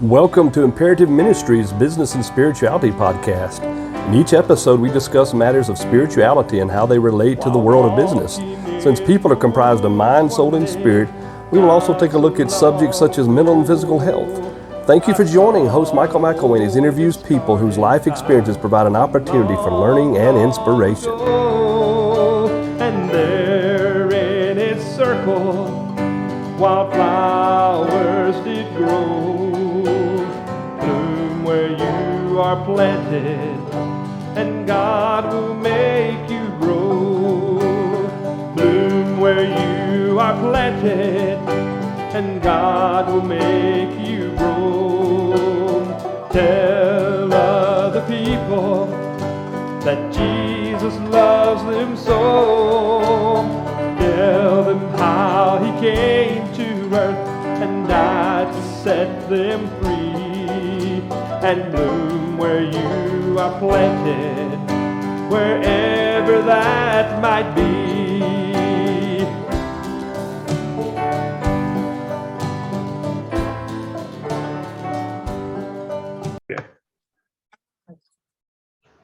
Welcome to Imperative Ministries Business and Spirituality Podcast. In each episode, we discuss matters of spirituality and how they relate to the world of business. Since people are comprised of mind, soul, and spirit, we will also take a look at subjects such as mental and physical health. Thank you for joining host Michael McIlwain as he interviews people whose life experiences provide an opportunity for learning and inspiration. And there in its circle, while flowers did grow, bloom where you are planted, and God will make you grow. Bloom where you are planted, and God will make you grow. Tell other people that Jesus loves them so. Tell them how he came to earth and died to set them free. And bloom where you are planted, wherever that might be.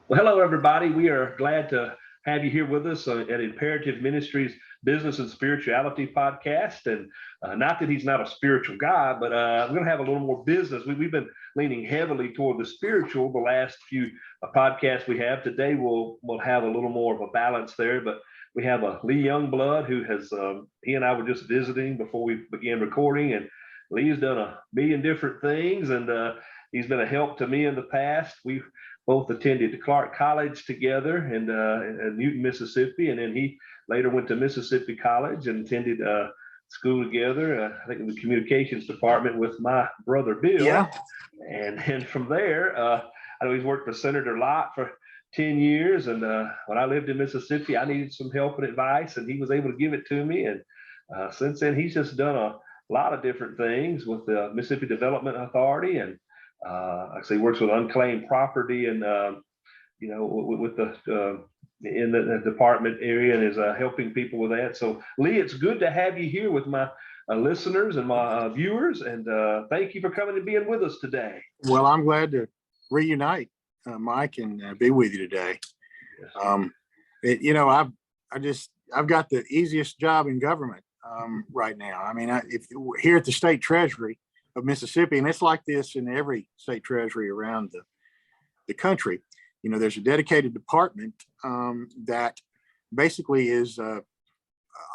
Well, hello, everybody. We are glad to have you here with us at Imperative Ministries Business and Spirituality Podcast. And not that he's not a spiritual guy, but we're going to have a little more business. We've been leaning heavily toward the spiritual the last few podcasts we have. Today, we'll have a little more of a balance there. But we have Lee Youngblood, who has, he and I were just visiting before we began recording. And Lee's done a million different things, and he's been a help to me in the past. We've both attended Clark College together in Newton, Mississippi, and then he later went to Mississippi College and attended school together, I think in the communications department with my brother Bill. Yeah. And then from there, I know he's worked for Senator Lott for 10 years. And when I lived in Mississippi, I needed some help and advice, and he was able to give it to me. And since then, he's just done a lot of different things with the Mississippi Development Authority, and like I say, works with Unclaimed Property and with the in the department area, and is helping people with that. So Lee, it's good to have you here with my listeners and my viewers, and thank you for coming and being with us today. Well, I'm glad to reunite, Mike, and be with you today. Yes. I've got the easiest job in government right now. I mean, if here at the State Treasury of Mississippi, and it's like this in every state treasury around the country, there's a dedicated department that basically is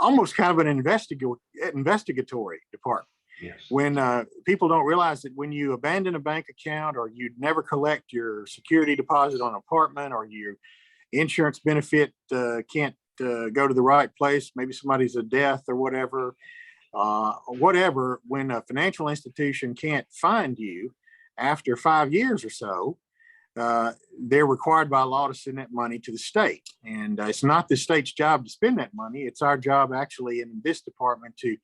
almost kind of an investigatory department. Yes. When people don't realize that when you abandon a bank account, or you never collect your security deposit on an apartment, or your insurance benefit can't go to the right place, maybe somebody's a death or whatever, when a financial institution can't find you after 5 years or so, they're required by law to send that money to the state. And it's not the state's job to spend that money. It's our job actually in this department to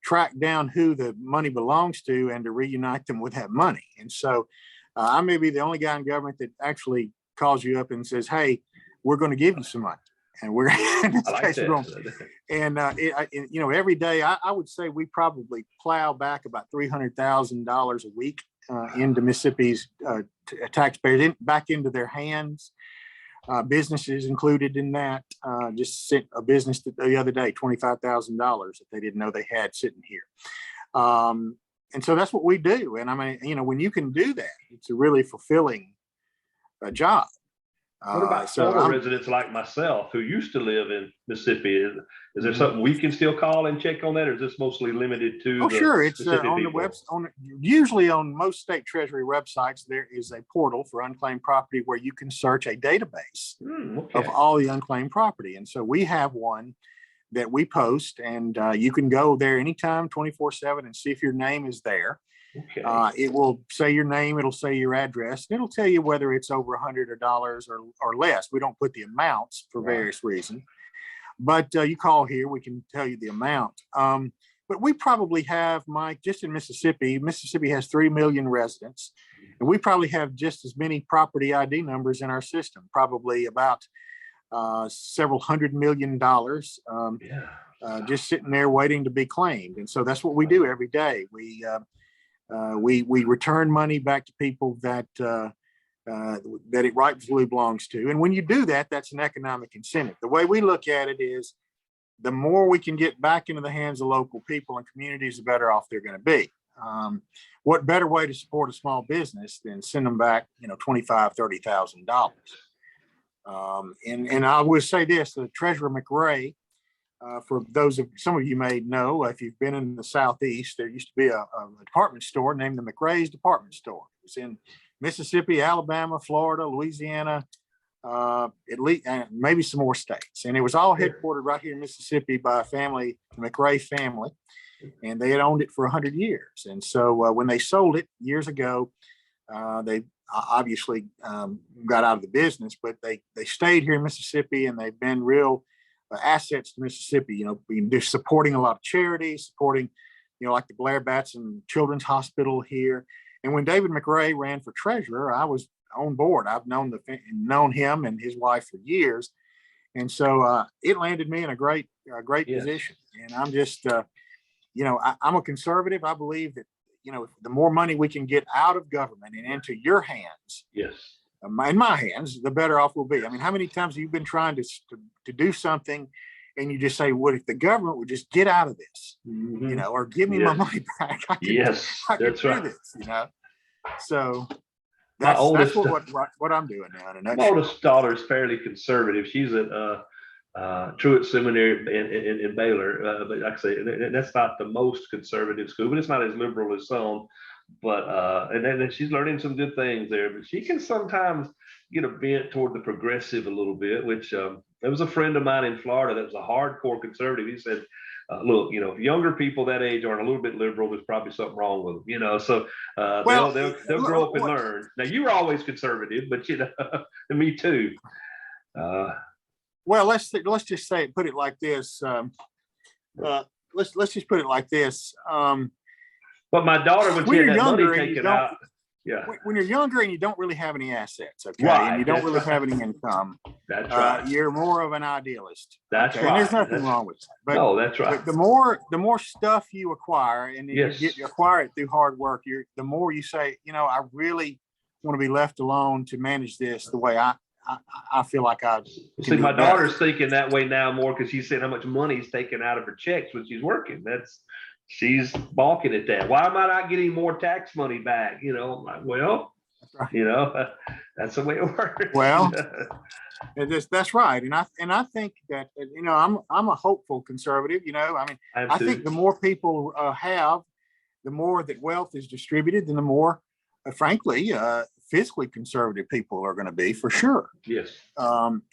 track down who the money belongs to and to reunite them with that money. And so I may be the only guy in government that actually calls you up and says, hey, we're going to give you some money. And we're in this case, and every day I would say we probably plow back about $300,000 a week into Mississippi's taxpayers, back into their hands. Businesses included in that. Just sent a business the other day $25,000 that they didn't know they had sitting here. And so that's what we do. And I mean, when you can do that, it's a really fulfilling job. What about former residents like myself who used to live in Mississippi? Is there something we can still call and check on that, or is this mostly limited to? Oh, sure. It's on the web. Usually on most state treasury websites, there is a portal for unclaimed property where you can search a database of all the unclaimed property. And so we have one that we post, and you can go there anytime, 24/7, and see if your name is there. Okay. It will say your name, it'll say your address, and it'll tell you whether it's over $100 or less. We don't put the amounts for various reasons, but you call here, we can tell you the amount. But we probably have, Mike, just in Mississippi has 3 million residents, and we probably have just as many property ID numbers in our system, probably about several $100 million just sitting there waiting to be claimed. And so that's what we do every day. We We return money back to people that it rightfully belongs to. And when you do that, that's an economic incentive. The way we look at it is the more we can get back into the hands of local people and communities, the better off they're going to be. What better way to support a small business than send them back, $25,000, $30,000. And I will say this: the Treasurer McRae, for some of you may know, if you've been in the Southeast, there used to be a department store named the McRae's Department Store. It was in Mississippi, Alabama, Florida, Louisiana, at least, and maybe some more states. And it was all headquartered right here in Mississippi by a family, the McRae family, and they had owned it for 100 years. And so when they sold it years ago, they obviously got out of the business, but they stayed here in Mississippi, and they've been real assets to Mississippi. They're supporting a lot of charities, supporting, like the Blair Batson Children's Hospital here. And when David McRae ran for treasurer, I was on board. I've known him and his wife for years, and so it landed me in a great position. And I'm just, I'm a conservative. I believe that the more money we can get out of government and into your hands, yes, in my hands, the better off we'll be. I mean, how many times have you been trying to do something, and you just say, "What if the government would just get out of this, or give me my money back? I can do this, So that's what I'm doing now. My oldest daughter is fairly conservative. She's at Truett Seminary in Baylor, but like I say, that's not the most conservative school, but it's not as liberal as some. But and then she's learning some good things there. But she can sometimes get a bent toward the progressive a little bit, which there was a friend of mine in Florida that was a hardcore conservative. He said, look, if younger people that age aren't a little bit liberal, there's probably something wrong with them, so they'll grow up and learn. Now, you were always conservative, but me too. Well, let's just put it like this. Let's just put it like this. But my daughter, when she had that money taken out, when you're younger and you don't really have any assets, okay, right, and you don't really have any income, that's right. You're more of an idealist. That's right. And there's nothing wrong with that. But, no, that's right. But the more stuff you acquire, and you acquire it through hard work, the more you say, I really want to be left alone to manage this the way I feel like I see. My daughter's thinking that way now more because she said how much money's taken out of her checks when she's working. She's balking at that. Why am I not getting more tax money back? I'm like, well, that's the way it works. Well, that's right. And I think that, I'm a hopeful conservative, I think the more people have, the more that wealth is distributed, and the more, frankly, fiscally conservative people are going to be, for sure. Yes.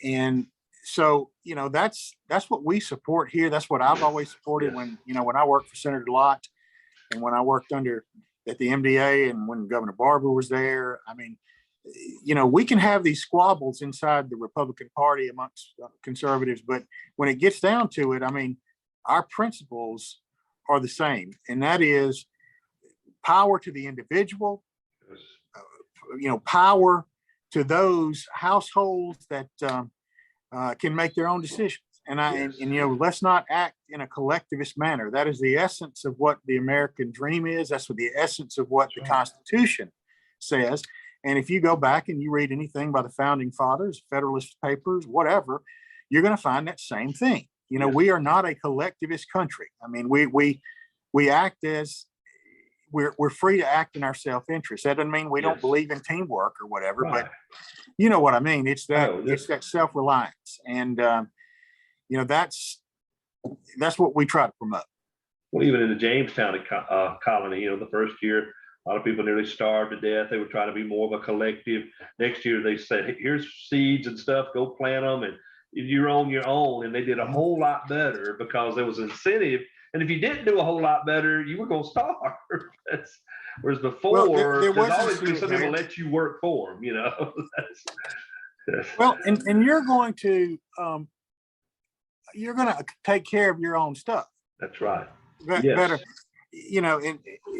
And so, that's what we support here. That's what I've always supported when I worked for Senator Lott, and when I worked at the MDA, and when Governor Barber was there. I mean, we can have these squabbles inside the Republican Party amongst conservatives, but when it gets down to it, I mean, our principles are the same, and that is power to the individual, power to those households that can make their own decisions. And let's not act in a collectivist manner. That is the essence of what the American dream is. That's what the essence of what the Constitution says. And if you go back and you read anything by the founding fathers, Federalist Papers, whatever, you're going to find that same thing. We are not a collectivist country. I mean, we act as we're free to act in our self-interest. That doesn't mean we don't believe in teamwork or whatever, right. But you know what I mean? It's that self-reliance. And, that's what we try to promote. Well, even in the Jamestown colony, the first year, a lot of people nearly starved to death. They were trying to be more of a collective. Next year, they said, hey, here's seeds and stuff, go plant them, and you're on your own. And they did a whole lot better because there was incentive. And if you didn't do a whole lot better, you were going to starve. Whereas before, there's always been somebody to let you work for them, Well, and you're going to take care of your own stuff. That's right. Better,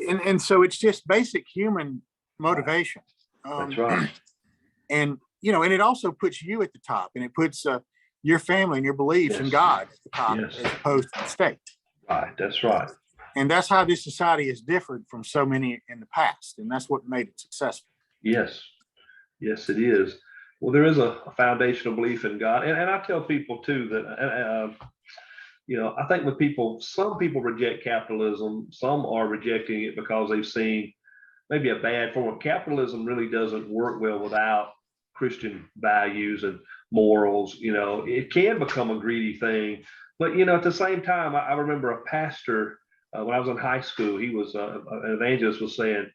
and so it's just basic human motivation. That's right. And it also puts you at the top, and it puts your family and your beliefs in God at the top, as opposed to the state. Right. That's right. And that's how this society is different from so many in the past. And that's what made it successful. Yes. Yes, it is. Well, there is a foundational belief in God. And I tell people too that, I think with people, some people reject capitalism. Some are rejecting it because they've seen maybe a bad form of capitalism really doesn't work well without Christian values and morals. It can become a greedy thing. But, at the same time, I remember a pastor when I was in high school, he was an evangelist was saying,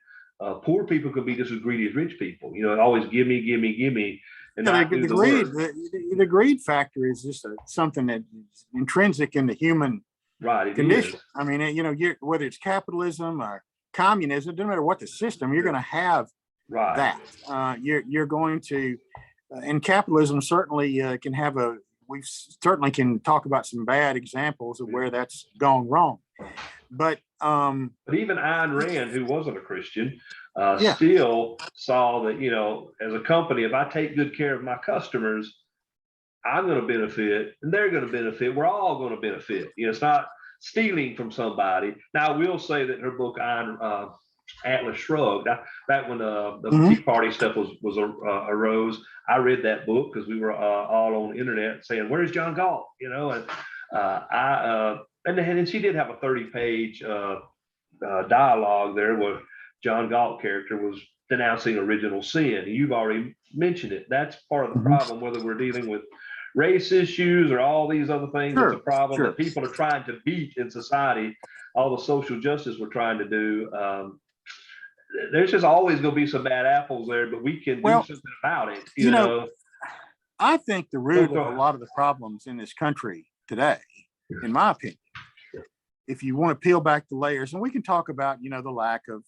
poor people can be just as greedy as rich people. Always give me, give me, give me, and not do the greed. work. The greed factor is just something that is intrinsic in the human condition. Is. I mean, whether it's capitalism or communism, no matter what the system, you're going to have that. You're going to, and capitalism certainly can have we certainly can talk about some bad examples of where that's gone wrong. But even Ayn Rand, who wasn't a Christian, still saw that, as a company, if I take good care of my customers, I'm going to benefit and they're going to benefit. We're all going to benefit. It's not stealing from somebody. Now, I will say that her book, Atlas Shrugged, back when the Tea Party stuff was arose, I read that book because we were all on the internet saying, "Where's John Galt?" And she did have a 30-page dialogue there where John Galt character was denouncing original sin. You've already mentioned it. That's part of the problem, whether we're dealing with race issues or all these other things. It's a problem that people are trying to beat in society. All the social justice we're trying to do. There's just always going to be some bad apples there, but we can do something about it. You know, I think the root of a lot of the problems in this country today, in my opinion, if you want to peel back the layers, and we can talk about, the lack of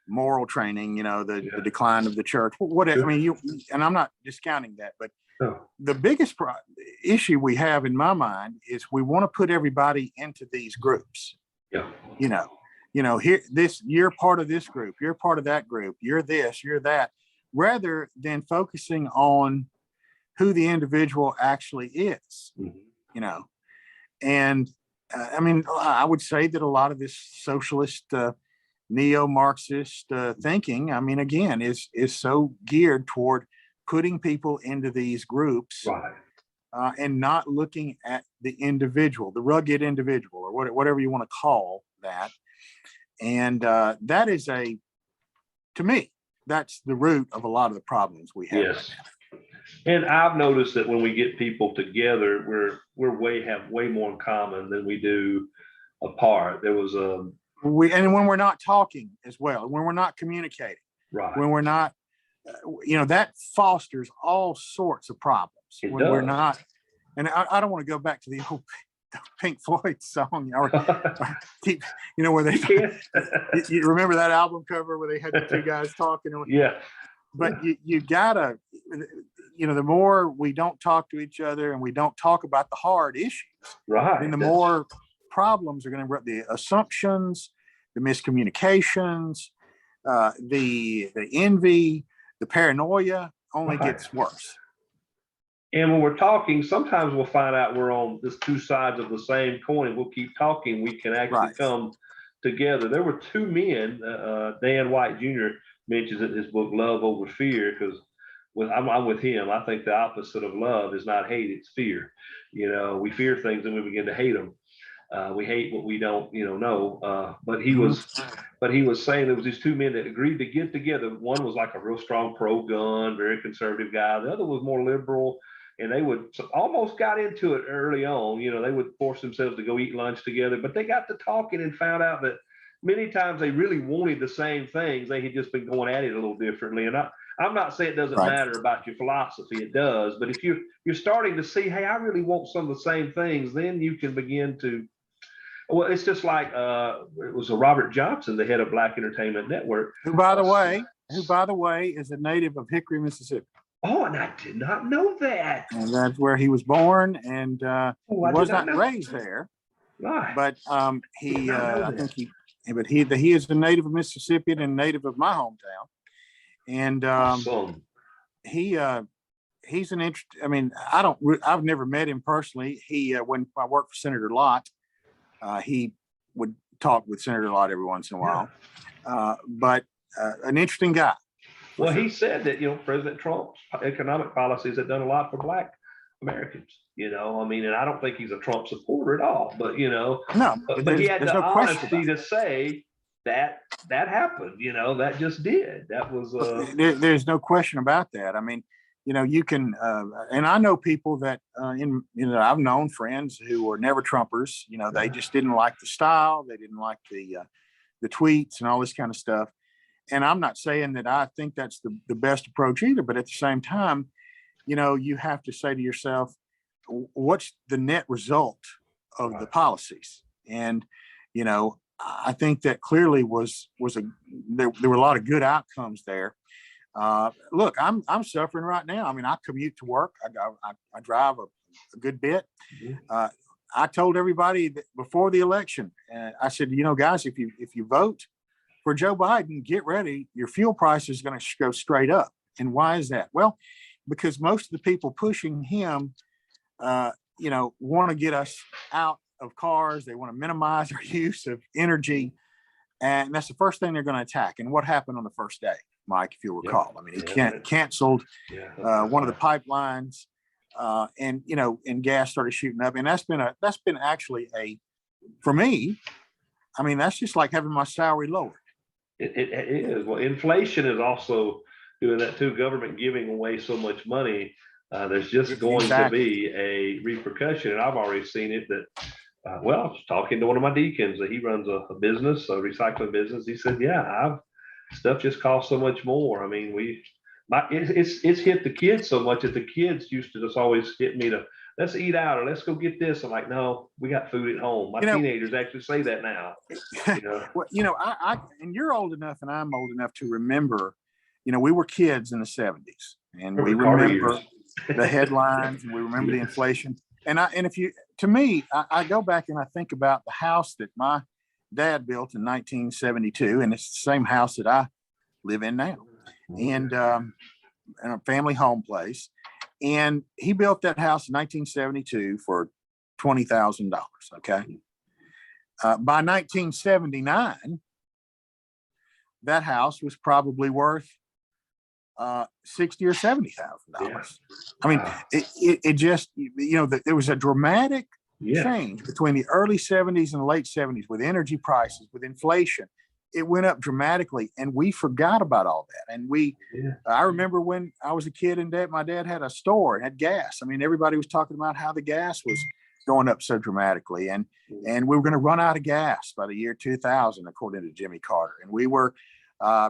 moral training, the decline of the church, whatever. I mean, and I'm not discounting that, but the biggest issue we have in my mind is we want to put everybody into these groups. You're part of this group, you're part of that group, you're this, you're that, rather than focusing on who the individual actually is. And I would say that a lot of this socialist, neo-Marxist thinking, again, is so geared toward putting people into these groups, and not looking at the individual, the rugged individual, or whatever you want to call that. And that is to me, that's the root of a lot of the problems we have. Yes. And I've noticed that when we get people together, we have way more in common than we do apart. There was and when we're not talking as well, when we're not communicating, when we're not, that fosters all sorts of problems. We're not, and I don't want to go back to the old Pink Floyd song, or where they, you remember that album cover where they had the two guys talking? But you gotta, the more we don't talk to each other and we don't talk about the hard issues, then the more problems are going to, the assumptions, the miscommunications, the envy, the paranoia only gets worse. And when we're talking, sometimes we'll find out we're on this two sides of the same coin. We'll keep talking. We can actually come together. There were two men, Dan White Jr. mentions in his book, Love Over Fear, because I'm with him. I think the opposite of love is not hate, it's fear. We fear things and we begin to hate them. We hate what we don't, know. But he was saying there was these two men that agreed to get together. One was like a real strong pro-gun, very conservative guy. The other was more liberal, and they would almost got into it early on. They would force themselves to go eat lunch together, but they got to talking and found out that many times they really wanted the same things. They had just been going at it a little differently. And I'm not saying it doesn't matter about your philosophy. It does. But if you're starting to see, hey, I really want some of the same things, then you can begin to. Well, it's just like it was Robert Johnson, the head of Black Entertainment Network. Who, by the way, is a native of Hickory, Mississippi. Oh, and I did not know that. And that's where he was born, and he was not raised there. Right. But he is a native of Mississippi and a native of my hometown. And he's an interesting. I've never met him personally. When I worked for Senator Lott, he would talk with Senator Lott every once in a while, but an interesting guy. Well, he said that, President Trump's economic policies have done a lot for Black Americans, and I don't think he's a Trump supporter at all, but, No, but he had the no honesty to say that happened, that just did. That was, there's no question about that. I mean, you can, and I know people that, I've known friends who were never Trumpers, they just didn't like the style. They didn't like the tweets and all this kind of stuff. And I'm not saying that I think that's the best approach either, but at the same time, you have to say to yourself, what's the net result of the policies? And, I think that clearly there were a lot of good outcomes there. Look, I'm suffering right now. I mean, I commute to work. I drive a good bit. I told everybody that before the election, I said, guys, if you vote for Joe Biden, get ready. Your fuel price is going to go straight up. And why is that? Well, because most of the people pushing him, want to get us out of cars. They want to minimize our use of energy. And that's the first thing they're going to attack. And what happened on the first day, Mike, if you recall? I mean, he canceled one of the pipelines, and gas started shooting up. And that's been actually for me, I mean, that's just like having my salary lowered. It is. Well, inflation is also doing that too. Government giving away so much money, there's just going to be a repercussion. And I've already seen it that, talking to one of my deacons, that he runs a business, a recycling business. He said, stuff just costs so much more. I mean, it's hit the kids so much that the kids used to just always hit me to, let's eat out or let's go get this. I'm like, no, we got food at home. My teenagers actually say that now. Well, I and you're old enough and I'm old enough to remember, we were kids in the 70s and we remember the headlines and we remember the inflation. And to me, I go back and I think about the house that my dad built in 1972, and it's the same house that I live in now, and a family home place. And he built that house in 1972 for $20,000. Okay. By 1979, that house was probably worth $60,000 or $70,000. I mean, it just, there was a dramatic change between the early 70s and the late 70s with energy prices, with inflation. It went up dramatically, and we forgot about all that. And I remember when I was a kid and my dad had a store and had gas. I mean, everybody was talking about how the gas was going up so dramatically, and we were going to run out of gas by the year 2000, according to Jimmy Carter. And we were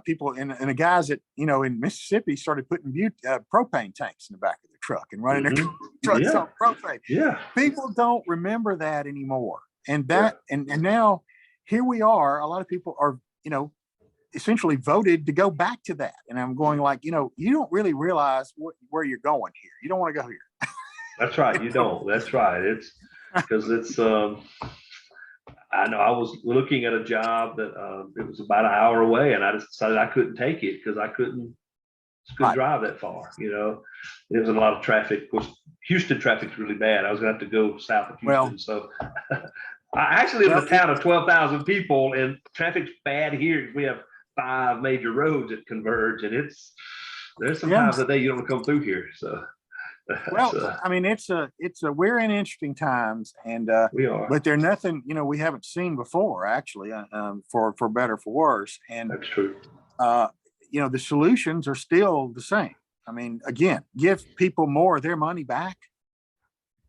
people and the guys that in Mississippi started putting propane tanks in the back of the truck and running their trucks on propane. People don't remember that anymore, and now here we are. A lot of people are essentially voted to go back to that, and I'm going like, you don't really realize where you're going here. You don't want to go here. That's right. You don't. That's right. It's because it's. I know I was looking at a job that it was about an hour away, and I just decided I couldn't take it because I couldn't drive that far. There was a lot of traffic. Of course, Houston traffic's really bad. I was going to have to go south of Houston. So I actually live in a town of 12,000 people, and traffic's bad here because we have 5 major roads that converge, and there's some times a day you don't come through here. So. I mean, we're in interesting times, and we are, but they're nothing, we haven't seen before, actually, for better, for worse. And that's true. The solutions are still the same. I mean, again, give people more of their money back,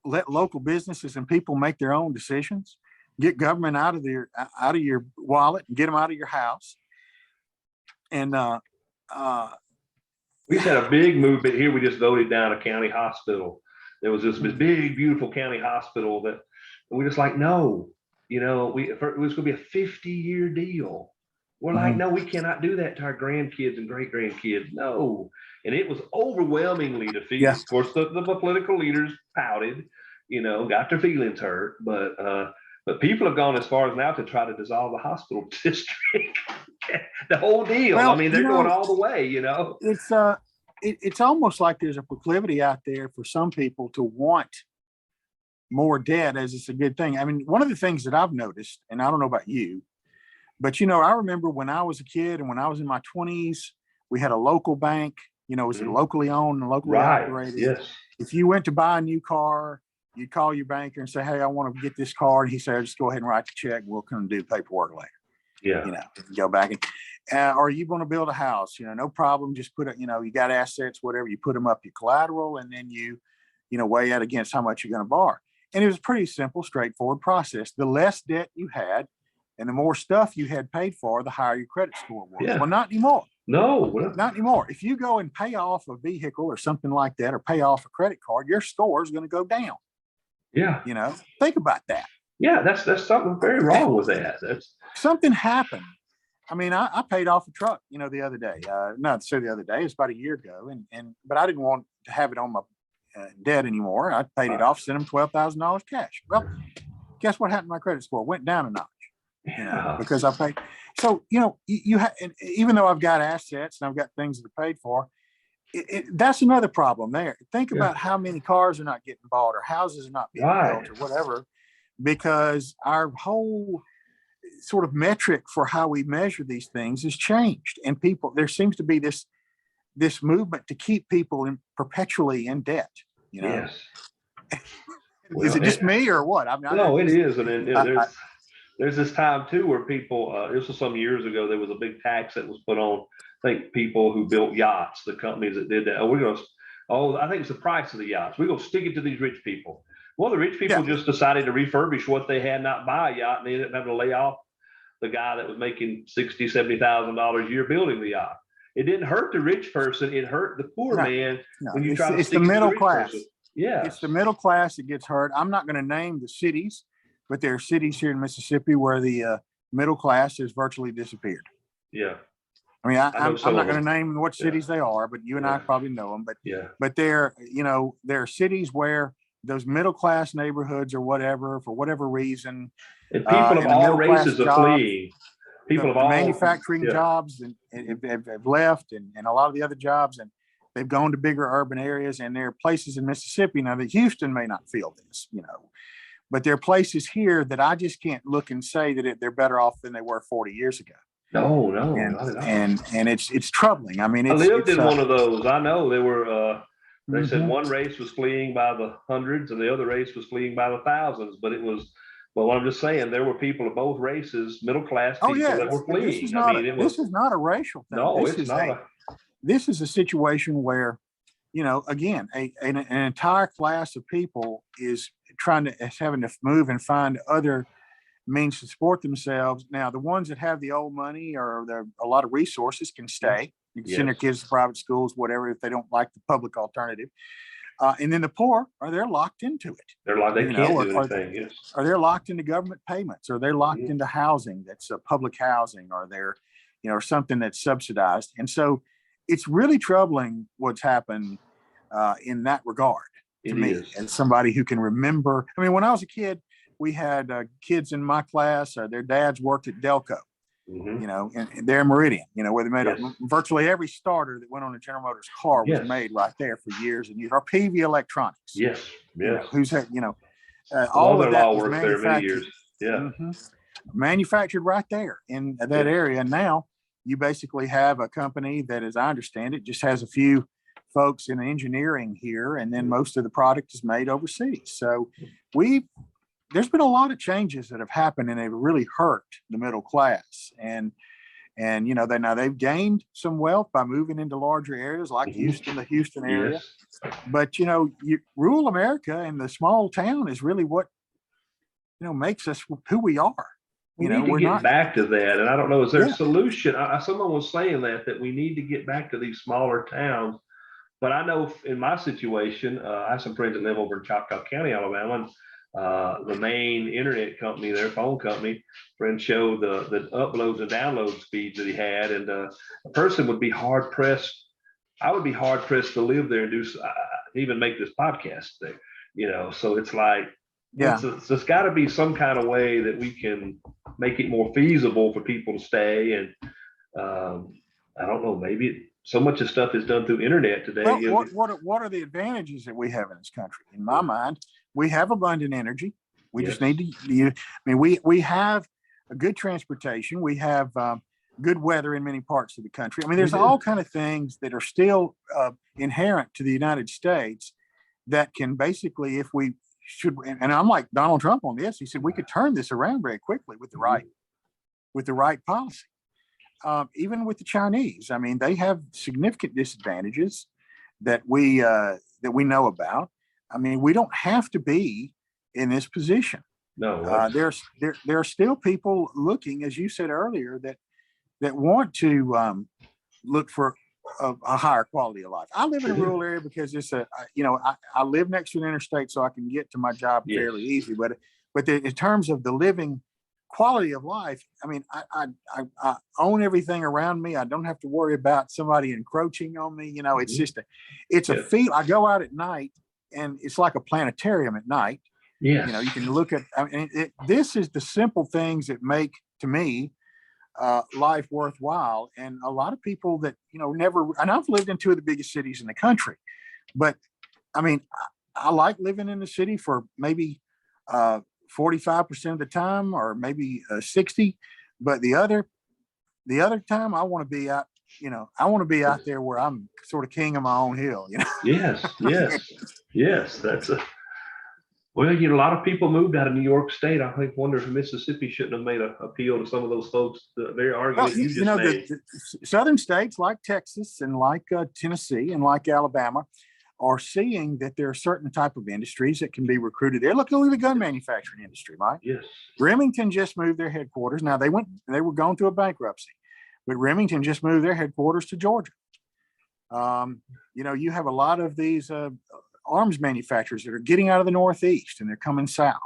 let local businesses and people make their own decisions, get government out of your wallet and get them out of your house. And, we just had a big movement here. We just voted down a county hospital. There was this big, beautiful county hospital that we just like, no, it was going to be a 50-year deal. We're like, no, we cannot do that to our grandkids and great grandkids. No. And it was overwhelmingly defeated. Of course, the political leaders pouted, got their feelings hurt, but people have gone as far as now to try to dissolve the hospital district. The whole deal. Well, I mean, they're going all the way, It's almost like there's a proclivity out there for some people to want more debt as it's a good thing. I mean, one of the things that I've noticed, and I don't know about you, But, I remember when I was a kid and when I was in my 20s, we had a local bank, it was locally owned and locally operated. Yes. If you went to buy a new car, you'd call your banker and say, hey, I want to get this car. And he said, just go ahead and write the check. We'll come do the paperwork later. Yeah. Go back and, are you going to build a house? No problem. Just put it, you got assets, whatever, you put them up, your collateral, and then you weigh out against how much you're going to borrow. And it was a pretty simple, straightforward process. The less debt you had and the more stuff you had paid for, the higher your credit score was. Yeah. Well, not anymore. No, not anymore. If you go and pay off a vehicle or something like that, or pay off a credit card, your score is going to go down. Yeah. Think about that. Yeah, that's something very wrong with that. That's something happened. I mean, I paid off a truck, the other day. Not so the other day, it's about a year ago, but I didn't want to have it on my debt anymore. I paid it off, sent them $12,000 cash. Well, guess what happened to my credit score? It went down a notch, because I paid. So, you have, even though I've got assets and I've got things that are paid for, that's another problem there. Think about how many cars are not getting bought or houses are not being built or whatever, because our whole sort of metric for how we measure these things has changed. And there seems to be this movement to keep people perpetually in debt. Yes. Is it just me or what? I mean, no, it is. And there's this time too where people, this was some years ago, there was a big tax that was put on, I think, people who built yachts, the companies that did that. I think it's the price of the yachts. We're going to stick it to these rich people. Well, the rich people just decided to refurbish what they had, not buy a yacht, and they ended up having to lay off the guy that was making $60,000, $70,000 a year building the yacht. It didn't hurt the rich person. It hurt the poor man when you try to stick the middle to the class. Person. Yeah. It's the middle class that gets hurt. I'm not going to name the cities, but there are cities here in Mississippi where the middle class has virtually disappeared. Yeah. I mean, I'm not going to name what cities they are, but you and I probably know them. But there are cities where those middle class neighborhoods or whatever, for whatever reason, and people of all races are fleeing. People of all manufacturing jobs and have left, and a lot of the other jobs, and they've gone to bigger urban areas. And there are places in Mississippi now that Houston may not feel this, but there are places here that I just can't look and say that they're better off than they were 40 years ago. No, and it's troubling. I mean, I lived in one of those. I know they were. They said one race was fleeing by the hundreds, and the other race was fleeing by the thousands. But it was. Well, I'm just saying there were people of both races, middle class people that were fleeing. This is not a racial thing. No, it's not. This is a situation where, again, an entire class of people is having to move and find other means to support themselves. Now, the ones that have the old money or a lot of resources can stay. You can send their kids to private schools, whatever, if they don't like the public alternative. And then the poor they're locked into it. They're like they can't do anything. Yes. Or they're locked into government payments, or they're locked into housing that's public housing, or they're, or something that's subsidized. And so it's really troubling what's happened in that regard to me, as somebody who can remember. I mean, when I was a kid, we had kids in my class. Their dads worked at Delco. And they're in Meridian, where they made virtually every starter that went on a General Motors car was made right there for years and years. Or PV Electronics. Yes. Who's had, all of that was worked there many years. Manufactured right there in that area. And now you basically have a company that, as I understand it, just has a few folks in engineering here, and then most of the product is made overseas. So there's been a lot of changes that have happened, and they've really hurt the middle class. And they've gained some wealth by moving into larger areas like Houston, the Houston area. But rural America and the small town is really what makes us who we are. We need to get back to that, and I don't know, is there a solution? Someone was saying that we need to get back to these smaller towns. But I know in my situation, I have some friends that live over in Choctaw County, Alabama. The main internet company, their phone company, friend showed the uploads and download speeds that he had, and a person would be hard pressed. I would be hard pressed to live there and even make this podcast there. So it's like, there's got to be some kind of way that we can make it more feasible for people to stay. And I don't know, maybe so much of stuff is done through internet today. Well, what are the advantages that we have in this country? In my mind, we have abundant energy. We just need to. We have a good transportation. We have good weather in many parts of the country. I mean, there's all kind of things that are still inherent to the United States that can basically, if we should, and I'm like Donald Trump on this, he said we could turn this around very quickly with the right policy. Even with the Chinese, I mean, they have significant disadvantages that we know about. I mean, we don't have to be in this position. No, there are still people looking, as you said earlier, that want to look for a higher quality of life. I live in a rural area because it's I live next to an interstate, so I can get to my job fairly easy. But in terms of the living quality of life, I mean, I own everything around me. I don't have to worry about somebody encroaching on me. You know, it's just a feel. I go out at night, and it's like a planetarium at night. Yes. You know, you can look at. I mean, this is the simple things that make, to me, life worthwhile. And a lot of people that never. And I've lived in two of the biggest cities in the country, but I mean, I like living in the city for maybe 45% of the time, or maybe 60, but the other time I want to be out. I want to be out there where I'm sort of king of my own hill. Yes. That's a. Well, a lot of people moved out of New York State. I think wonder if Mississippi shouldn't have made an appeal to some of those folks. The very argument you just made. The southern states like Texas and like Tennessee and like Alabama are seeing that there are certain type of industries that can be recruited there. Look at the gun manufacturing industry, Mike. Yes. Remington just moved their headquarters. Now they were going through a bankruptcy, but Remington just moved their headquarters to Georgia. You have a lot of these arms manufacturers that are getting out of the Northeast and they're coming south.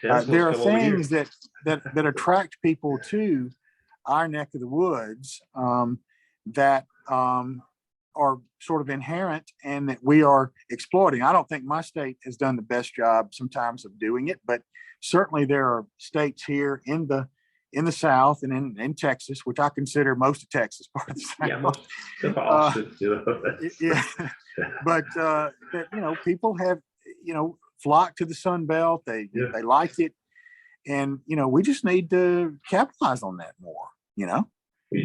There are things that attract people to our neck of the woods that are sort of inherent and that we are exploiting. I don't think my state has done the best job sometimes of doing it, but certainly there are states here in the South and in Texas, which I consider most of Texas part of the South. Yeah, most of Austin, yeah. But people have flocked to the Sun Belt. They like it, and we just need to capitalize on that more. You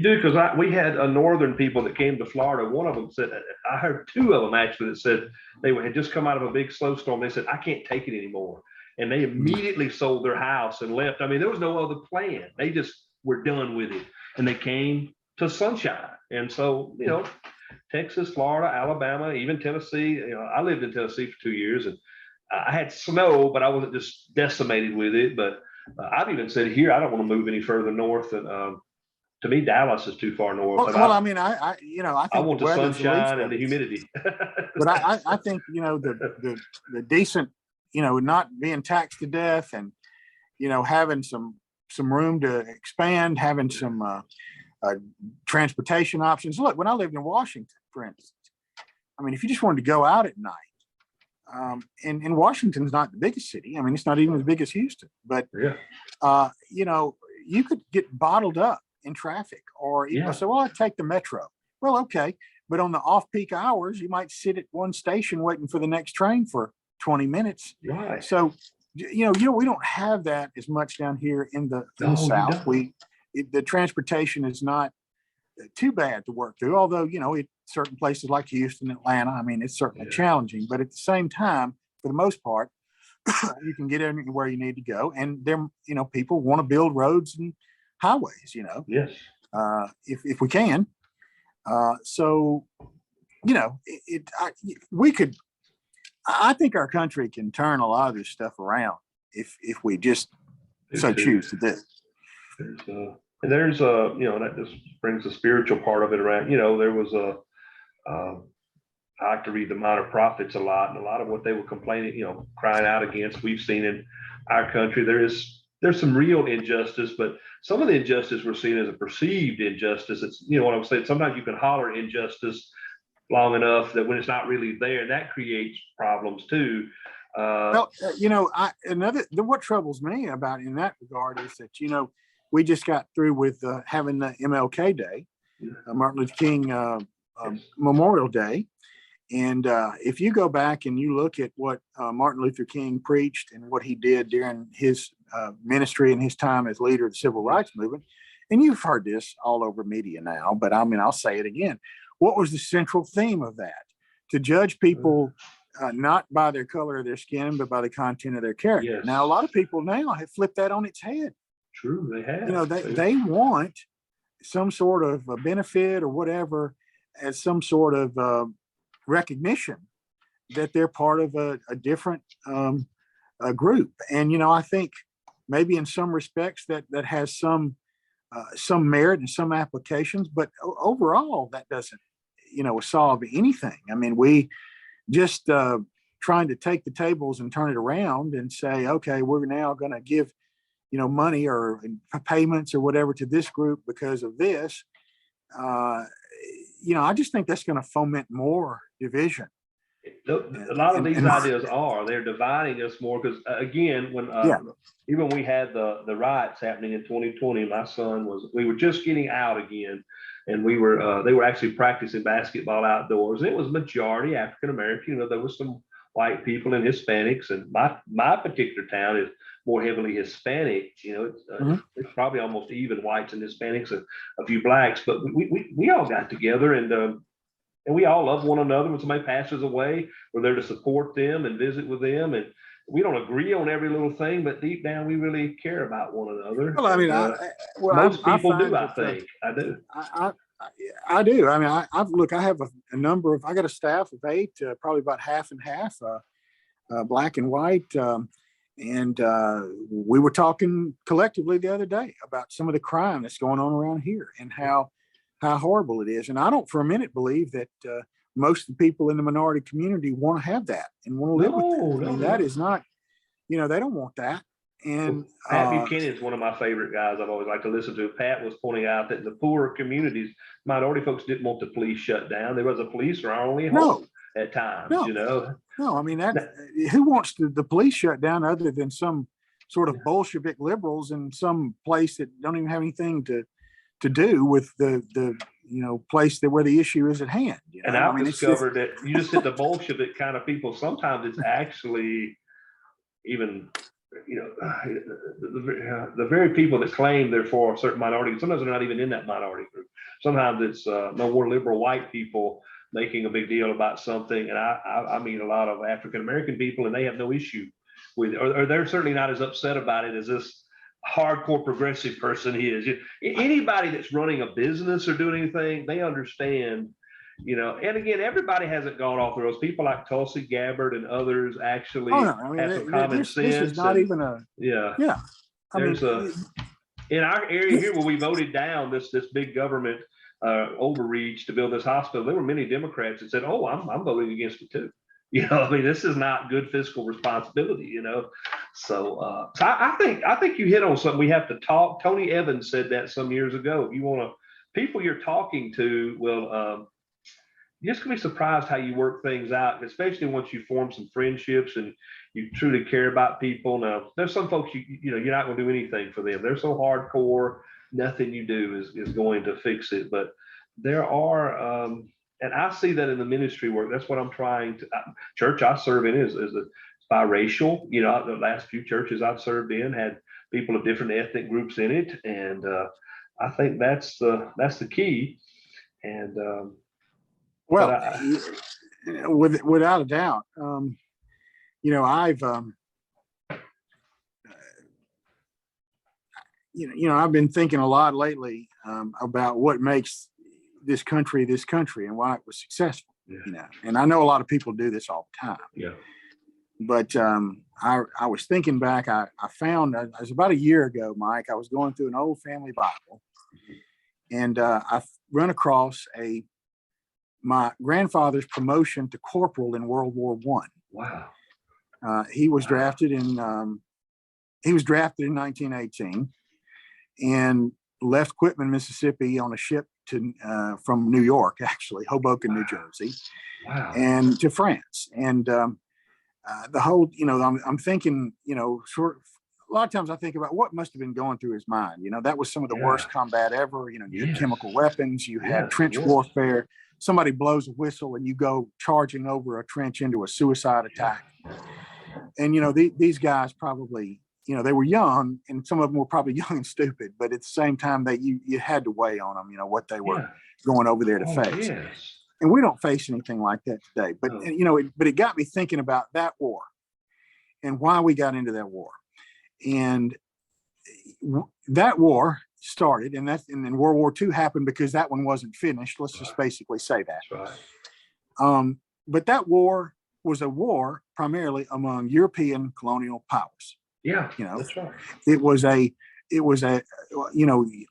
do, because we had northern people that came to Florida. One of them said, I heard two of them actually that said they had just come out of a big snowstorm. They said, I can't take it anymore. And they immediately sold their house and left. I mean, there was no other plan. They just were done with it. And they came to sunshine. And so, Texas, Florida, Alabama, even Tennessee. I lived in Tennessee for 2 years, and I had snow, but I wasn't just decimated with it. But I've even said here, I don't want to move any further north. And to me, Dallas is too far north. Well, I mean, I think I want the sunshine and the humidity. But I think the decent, not being taxed to death, and having some room to expand, having some transportation options. Look, when I lived in Washington, for instance, I mean, if you just wanted to go out at night, and Washington's not the biggest city. I mean, it's not even as big as Houston, but you could get bottled up in traffic, or say, well, I take the metro. Well, okay, but on the off-peak hours, you might sit at one station waiting for the next train for 20 minutes. Right. So, we don't have that as much down here in the South. The transportation is not too bad to work through, although, certain places like Houston, Atlanta, I mean, it's certainly challenging, but at the same time, for the most part, you can get anywhere you need to go. And there, people want to build roads and highways, Yes. If we can. I think our country can turn a lot of this stuff around if we just choose to do. There's that just brings the spiritual part of it around. There was I like to read the Minor Prophets a lot, and a lot of what they were complaining, crying out against, we've seen in our country. There's some real injustice, but some of the injustice we're seeing as a perceived injustice. It's, what I'm saying, sometimes you can holler injustice long enough that when it's not really there, that creates problems too. What troubles me about in that regard is that, we just got through with having the MLK Day, Martin Luther King Memorial Day. And if you go back and you look at what Martin Luther King preached and what he did during his ministry and his time as leader of the civil rights movement. And you've heard this all over media now, but I mean, I'll say it again. What was the central theme of that? To judge people not by their color of their skin, but by the content of their character. Yes. Now, a lot of people now have flipped that on its head. True, they have. You know, they want some sort of a benefit or whatever as some sort of recognition that they're part of a different group. And, you know, I think maybe in some respects that has some merit and some applications, but overall that doesn't, you know, solve anything. I mean, we just trying to take the tables and turn it around and say, okay, we're now going to give, you know, money or payments or whatever to this group because of this. You know, I just think that's going to foment more division. A lot of these ideas they're dividing us more because again, when even we had the riots happening in 2020, my son we were just getting out again, and they were actually practicing basketball outdoors, and it was majority African American. You know, there was some white people and Hispanics, and my particular town is more heavily Hispanic. You know, it's probably almost even whites and Hispanics and a few blacks, but we all got together and we all love one another. When somebody passes away, we're there to support them and visit with them. And we don't agree on every little thing, but deep down, we really care about one another. Well, I mean, most people do, I think. I do. I do. I mean, I have a number of, I got a staff of 8, probably about half and half, black and white. And we were talking collectively the other day about some of the crime that's going on around here and how horrible it is. And I don't for a minute believe that most of the people in the minority community want to have that and want to live with that. I mean, that is not, you know, they don't want that. And Pat Buchanan is one of my favorite guys I've always liked to listen to. Pat was pointing out that in the poorer communities, minority folks didn't want the police shut down. There was a police or our only hope at times, you know. No, I mean, who wants the police shut down other than some sort of Bolshevik liberals in some place that don't even have anything to do with the you know place where the issue is at hand. You know? And I've discovered that you just hit the Bolshevik kind of people. Sometimes it's actually even, you know, the very people that claim they're for a certain minority. Sometimes they're not even in that minority group. Sometimes it's no more liberal white people making a big deal about something. And I meet a lot of African American people, and they have no issue with it, or they're certainly not as upset about it as this hardcore progressive person is. Anybody that's running a business or doing anything, they understand, you know. And again, everybody hasn't gone off the rails. People like Tulsi Gabbard and others actually have some common sense. This is not even a in our area here where we voted down this big government overreach to build this hospital, there were many Democrats that said, "Oh, I'm voting against it too." You know, I mean, this is not good fiscal responsibility, you know. So I think you hit on something. We have to talk. Tony Evans said that some years ago. You want to, people you're talking to will, you're just gonna be surprised how you work things out, especially once you form some friendships and you truly care about people. Now, there's some folks you know you're not gonna do anything for them. They're so hardcore, nothing you do is going to fix it. But there are. And I see that in the ministry work. That's what I'm trying to. Church I serve in is biracial. You know, the last few churches I've served in had people of different ethnic groups in it, and I think that's the key. And without a doubt, you know, I've I've been thinking a lot lately about what makes this country and why it was successful. You know, and I know a lot of people do this all the time. Yeah. But I was thinking back. I found it was about a year ago, Mike. I was going through an old family Bible, and I run across my grandfather's promotion to corporal in World War I. Wow. He was drafted in 1918, and left Quitman, Mississippi, on a ship from New York, actually Hoboken, New Jersey, and to France. And the whole, you know, I'm thinking, you know, sort of a lot of times I think about what must have been going through his mind. You know, that was some of the worst combat ever. You know, you had chemical weapons, you had trench warfare. Somebody blows a whistle and you go charging over a trench into a suicide attack. And, you know, these guys probably, they were young, and some of them were probably young and stupid, but at the same time, you had to weigh on them, what they were going over there to face. Yes. And we don't face anything like that today. But No. but it got me thinking about that war and why we got into that war. And that war started, and then World War II happened because that one wasn't finished. Let's just basically say that. That's right. But that war was a war primarily among European colonial powers. Yeah, that's right. It was a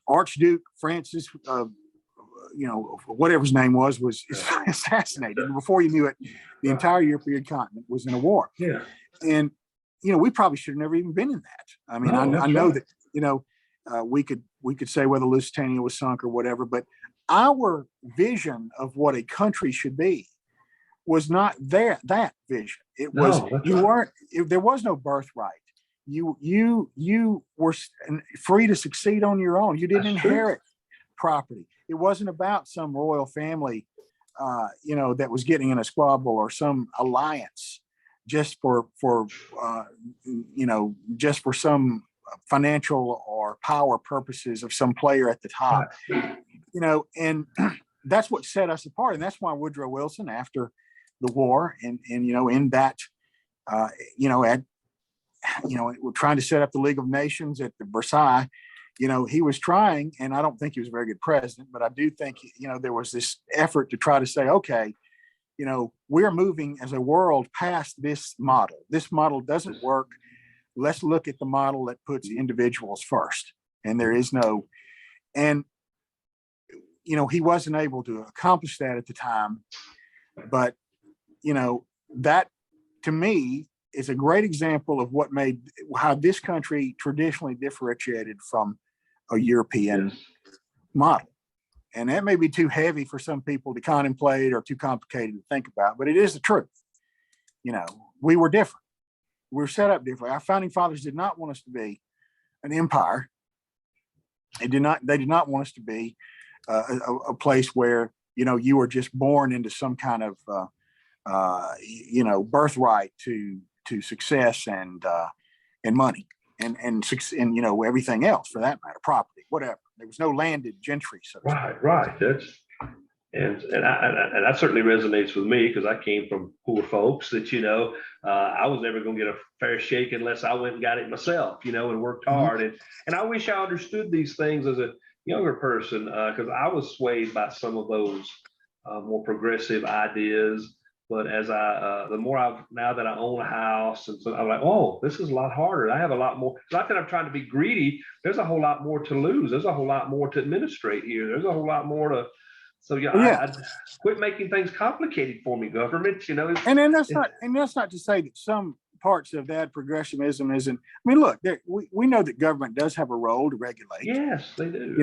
Archduke Francis, whatever his name was assassinated. And before you knew it, the entire European continent was in a war. Yeah. And we probably should have never even been in that. I mean, I know that we could say whether Lusitania was sunk or whatever, but our vision of what a country should be was not that vision. It was there was no birthright. You were free to succeed on your own. You didn't inherit property. It wasn't about some royal family, that was getting in a squabble or some alliance just for some financial or power purposes of some player at the top. And that's what set us apart. And that's why Woodrow Wilson, after the war, and in that, we're trying to set up the League of Nations at the Versailles. He was trying, and I don't think he was a very good president, but I do think, there was this effort to try to say, okay, we're moving as a world past this model. This model doesn't work. Let's look at the model that puts individuals first. And there is no, and, he wasn't able to accomplish that at the time. But, that to me is a great example of how this country traditionally differentiated from a European model. And that may be too heavy for some people to contemplate or too complicated to think about, but it is the truth. We were different. We were set up differently. Our founding fathers did not want us to be an empire. They did not want us to be a place where, you were just born into some kind of, birthright to success and money and everything else for that matter, property, whatever. There was no landed gentry. So right. That's and that certainly resonates with me because I came from poor folks that I was never going to get a fair shake unless I went and got it myself, and worked hard. And I wish I understood these things as a younger person because I was swayed by some of those more progressive ideas. But as now that I own a house, and so I'm like, oh, this is a lot harder. I have a lot more. Not that I'm trying to be greedy. There's a whole lot more to lose. There's a whole lot more to administrate here. There's a whole lot more to. So I quit making things complicated for me, government. And then that's not to say that some parts of that progressivism isn't. I mean, look, we know that government does have a role to regulate. Yes, they do.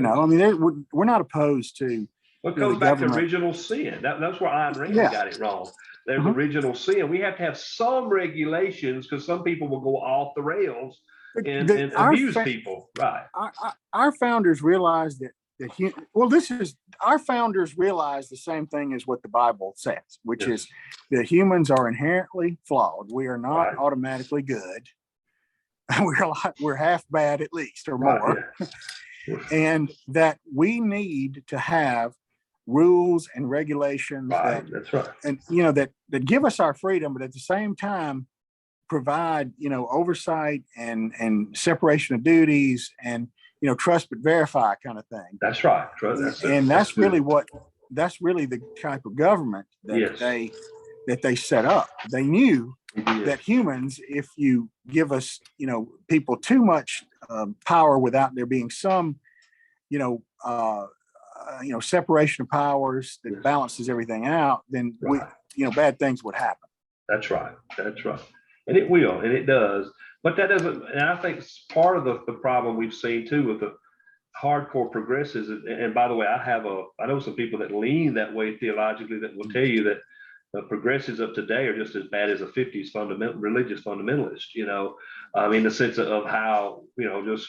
We're not opposed to. Well, it goes back to original sin. That's where Ayn Rand got it wrong. There's original sin. We have to have some regulations because some people will go off the rails and abuse people. Right. Our founders realized that our founders realized the same thing as what the Bible says, which is that humans are inherently flawed. We are not automatically good. We're half bad at least or more. And that we need to have rules and regulations that give us our freedom, but at the same time provide oversight and separation of duties and trust but verify kind of thing. That's right. That's really the type of government that they set up. They knew that humans, if you give us people too much power without there being some separation of powers that balances everything out, then bad things would happen. That's right. And it will, and it does. But that doesn't, and I think part of the problem we've seen too with the hardcore progressives, and by the way, I know some people that lean that way theologically that will tell you that the progressives of today are just as bad as the 50s religious fundamentalists, in the sense of how, just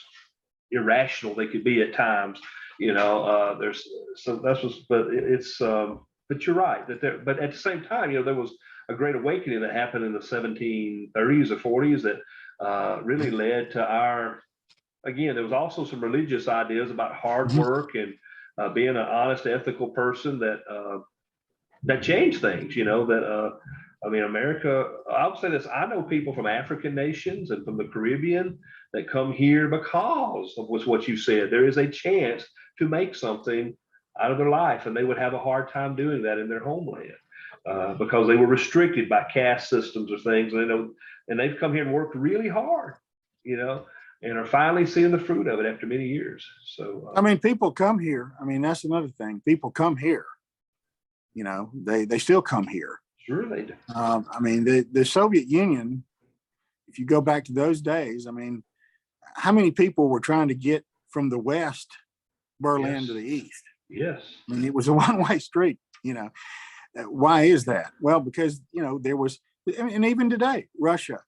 irrational they could be at times. There's so that's what's, but it's but you're right but at the same time, there was a great awakening that happened in the 1730s or 40s that really led to our, again, there was also some religious ideas about hard work and being an honest, ethical person that changed things, America, I'll say this, I know people from African nations and from the Caribbean that come here because of what you said. There is a chance to make something out of their life, and they would have a hard time doing that in their homeland because they were restricted by caste systems or things. And they've come here and worked really hard, and are finally seeing the fruit of it after many years. So, people come here. That's another thing. People come here. They still come here. Sure they do. The Soviet Union, if you go back to those days, how many people were trying to get from the West Berlin to the East? Yes. It was a one-way street, Why is that? Well, because, there was, and even today, Russia,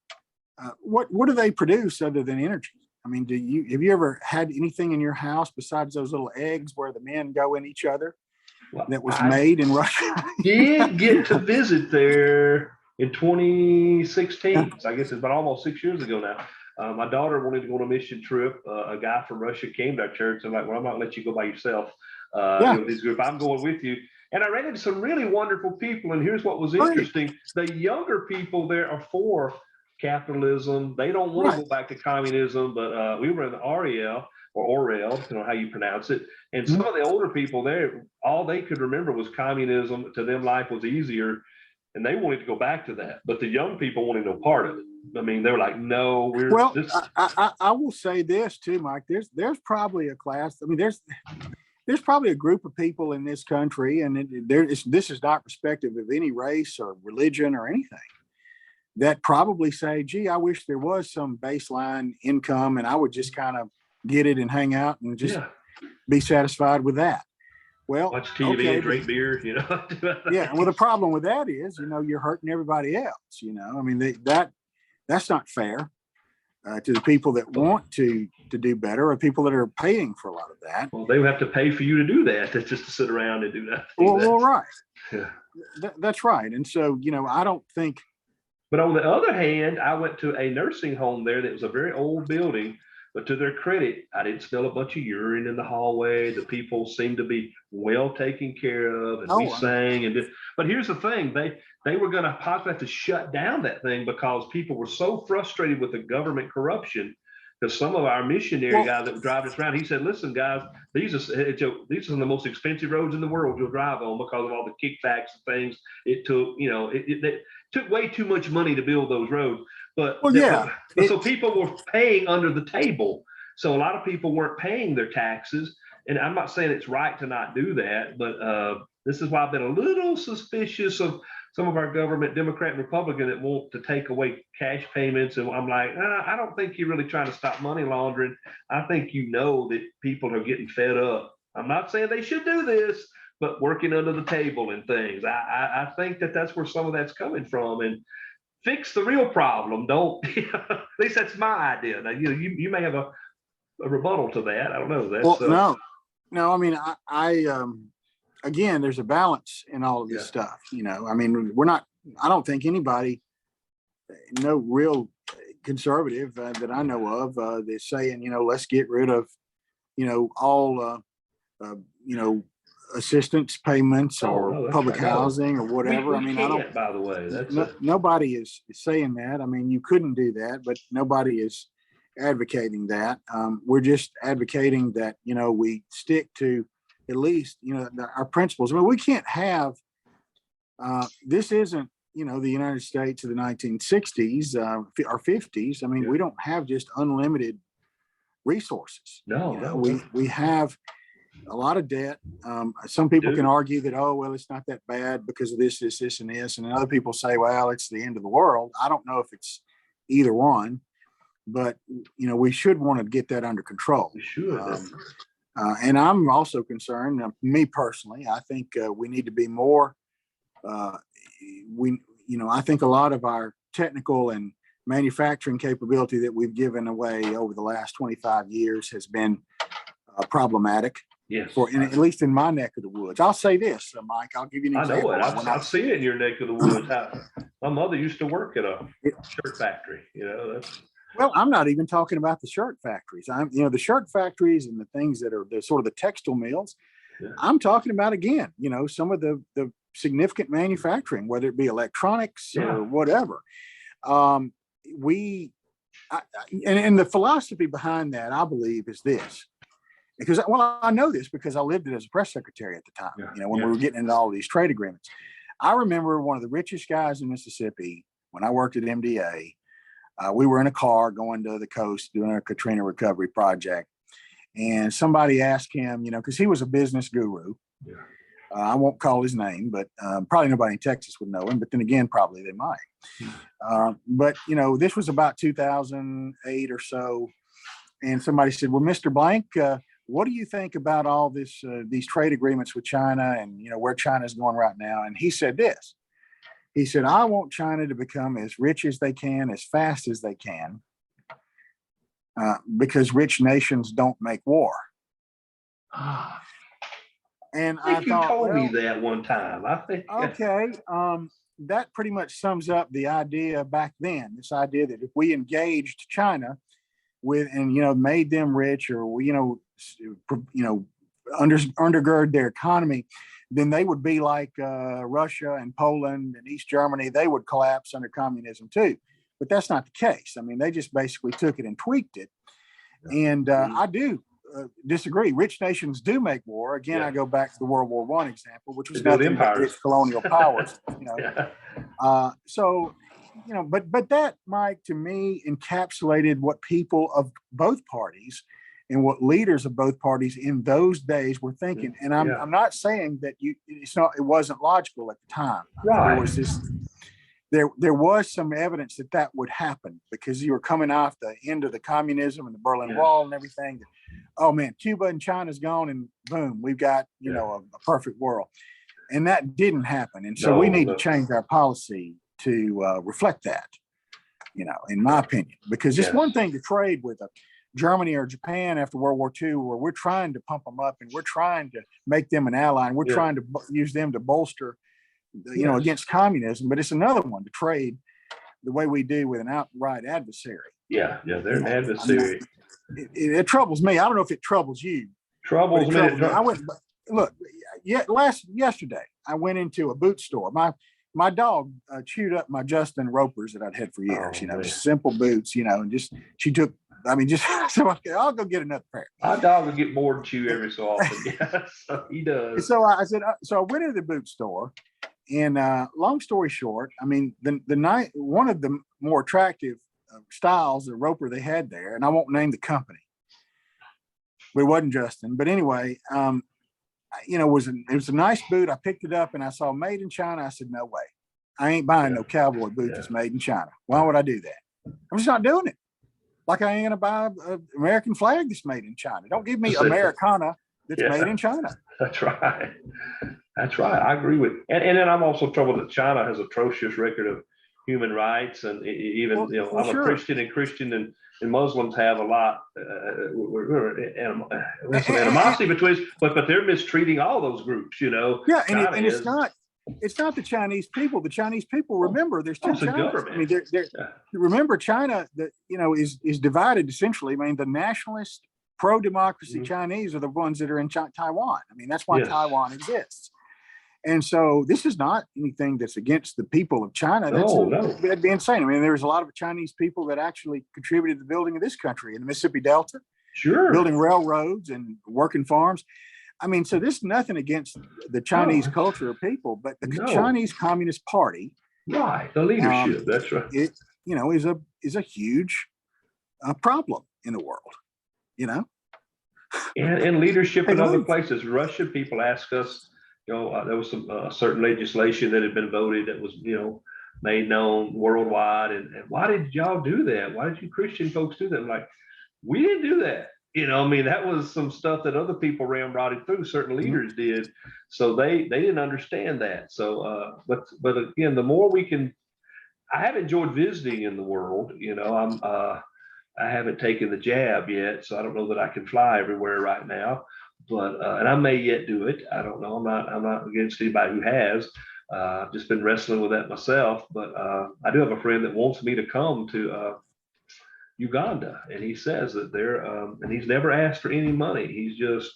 what do they produce other than energy? Have you ever had anything in your house besides those little eggs where the men go in each other? That was made in Russia. Did get to visit there in 2016. So I guess it's been almost 6 years ago now. My daughter wanted to go on a mission trip. A guy from Russia came to our church and I'm not going to let you go by yourself. This group, I'm going with you. And I ran into some really wonderful people. And here's what was interesting. The younger people there are for capitalism. They don't want to go back to communism, but we were in Ariel or Orel, depending on how you pronounce it. And some of the older people there, all they could remember was communism. To them, life was easier, and they wanted to go back to that. But the young people wanted no part of it. They were like, "No, we're." Well, I will say this too, Mike. There's probably a class. There's probably a group of people in this country, and this is not respective of any race or religion or anything, that probably say, "Gee, I wish there was some baseline income, and I would just kind of get it and hang out and just be satisfied with that." Well, watch TV and drink beer, Yeah. Well, the problem with that is, you're hurting everybody else. That's not fair to the people that want to do better, or people that are paying for a lot of that. Well, they would have to pay for you to do that. That's just to sit around and do that. Well, right. Yeah. That's right. And so, I don't think. But on the other hand, I went to a nursing home there that was a very old building. But to their credit, I didn't smell a bunch of urine in the hallway. The people seemed to be well taken care of, and we sang. But here's the thing: they were going to possibly have to shut down that thing because people were so frustrated with the government corruption. Because some of our missionary guys that would drive us around, he said, "Listen, guys, these are some of the most expensive roads in the world to drive on because of all the kickbacks and things it took. It took way too much money to build those roads." So people were paying under the table. So a lot of people weren't paying their taxes. And I'm not saying it's right to not do that, but this is why I've been a little suspicious of some of our government, Democrat and Republican, that want to take away cash payments. And I'm like, I don't think you're really trying to stop money laundering. I think that people are getting fed up. I'm not saying they should do this, but working under the table and things. I think that's where some of that's coming from. And fix the real problem. Don't. At least that's my idea. Now, you may have a rebuttal to that. I don't know. No. Again, there's a balance in all of this stuff. We're not. I don't think anybody, no real conservative that I know of, that's saying, let's get rid of, all, assistance payments or public housing or whatever. I don't. By the way, nobody is saying that. You couldn't do that, but nobody is advocating that. We're just advocating that we stick to at least our principles. We can't have. This isn't the United States of the 1960s or 50s. We don't have just unlimited resources. No, we have a lot of debt. Some people can argue that, it's not that bad because of this, and this. And other people say, well, it's the end of the world. I don't know if it's either one, but, we should want to get that under control. We should. And I'm also concerned, me personally, I think we need to be more, I think a lot of our technical and manufacturing capability that we've given away over the last 25 years has been problematic. Yes. At least in my neck of the woods. I'll say this, Mike, I'll give you an example. I know it. I've seen it in your neck of the woods. My mother used to work at a shirt factory. Well, I'm not even talking about the shirt factories. The shirt factories and the things that are the sort of the textile mills. Yeah. I'm talking about, again, some of the significant manufacturing, whether it be electronics or whatever. And the philosophy behind that, I believe, is this. Because, well, I know this because I lived it as a press secretary at the time, when we were getting into all of these trade agreements. I remember one of the richest guys in Mississippi when I worked at MDA. We were in a car going to the coast doing a Katrina recovery project. And somebody asked him, because he was a business guru. Yeah. I won't call his name, but probably nobody in Texas would know him. But then again, probably they might. But this was about 2008 or so. And somebody said, well, Mr. Blank, what do you think about all these trade agreements with China and, where China's going right now? And he said this. He said, I want China to become as rich as they can, as fast as they can, because rich nations don't make war. And I you thought, told me that one time. I think. Okay. That pretty much sums up the idea back then, this idea that if we engaged China made them rich or, undergird their economy, then they would be like Russia and Poland and East Germany. They would collapse under communism too. But that's not the case. I mean, they just basically took it and tweaked it. And I do disagree. Rich nations do make war. Again, I go back to the World War I example, which was nothing but rich colonial powers. But that, Mike, to me, encapsulated what people of both parties and what leaders of both parties in those days were thinking. And I'm not saying that it wasn't logical at the time. Right. There was some evidence that would happen because you were coming off the end of the communism and the Berlin Wall and everything. Oh man, Cuba and China's gone, and boom, we've got a perfect world. And that didn't happen. And so we need to change our policy to reflect that, in my opinion, because it's one thing to trade with Germany or Japan after World War II, where we're trying to pump them up and we're trying to make them an ally and we're trying to use them to bolster, against communism. But it's another one to trade the way we do with an outright adversary. Yeah, they're an adversary. It troubles me. I don't know if it troubles you. Troubles me. Yesterday I went into a boot store. My dog chewed up my Justin Ropers that I'd had for years, just simple boots, and so okay, I'll go get another pair. My dog will get bored and chew every so often. So he does. So I said, so I went into the boot store, and long story short, one of the more attractive styles of roper they had there, and I won't name the company, but it wasn't Justin. But anyway, it was a nice boot. I picked it up and I saw made in China. I said, no way. I ain't buying no cowboy boot that's made in China. Why would I do that? I'm just not doing it. Like I ain't going to buy an American flag that's made in China. Don't give me Americana that's made in China. That's right. I agree with. And then I'm also troubled that China has atrocious record of human rights, and even I'm a Christian, and Muslims have a lot some animosity between us, but they're mistreating all those groups, Yeah, and it's not the Chinese people. The Chinese people, remember, there's two Chinas. I mean, remember, China is divided essentially. I mean, the nationalist pro-democracy Chinese are the ones that are in Taiwan. I mean, that's why Taiwan exists. And so this is not anything that's against the people of China. That'd be insane. I mean, there's a lot of Chinese people that actually contributed to the building of this country in the Mississippi Delta, building railroads and working farms. I mean, so this is nothing against the Chinese culture or people, but the Chinese Communist Party, the leadership, that's right. It, is a huge problem in the world, And leadership in other places. Russian people ask us. There was some certain legislation that had been voted that was, made known worldwide. And why did y'all do that? Why did you Christian folks do that? I'm like, we didn't do that. That was some stuff that other people ramrodded through. Certain leaders did. So they didn't understand that. So, but again, the more we can, I have enjoyed visiting in the world. I haven't taken the jab yet, so I don't know that I can fly everywhere right now. But and I may yet do it. I don't know. I'm not against anybody who has. I've just been wrestling with that myself. But I do have a friend that wants me to come to Uganda, and he says that they're and he's never asked for any money. He's just,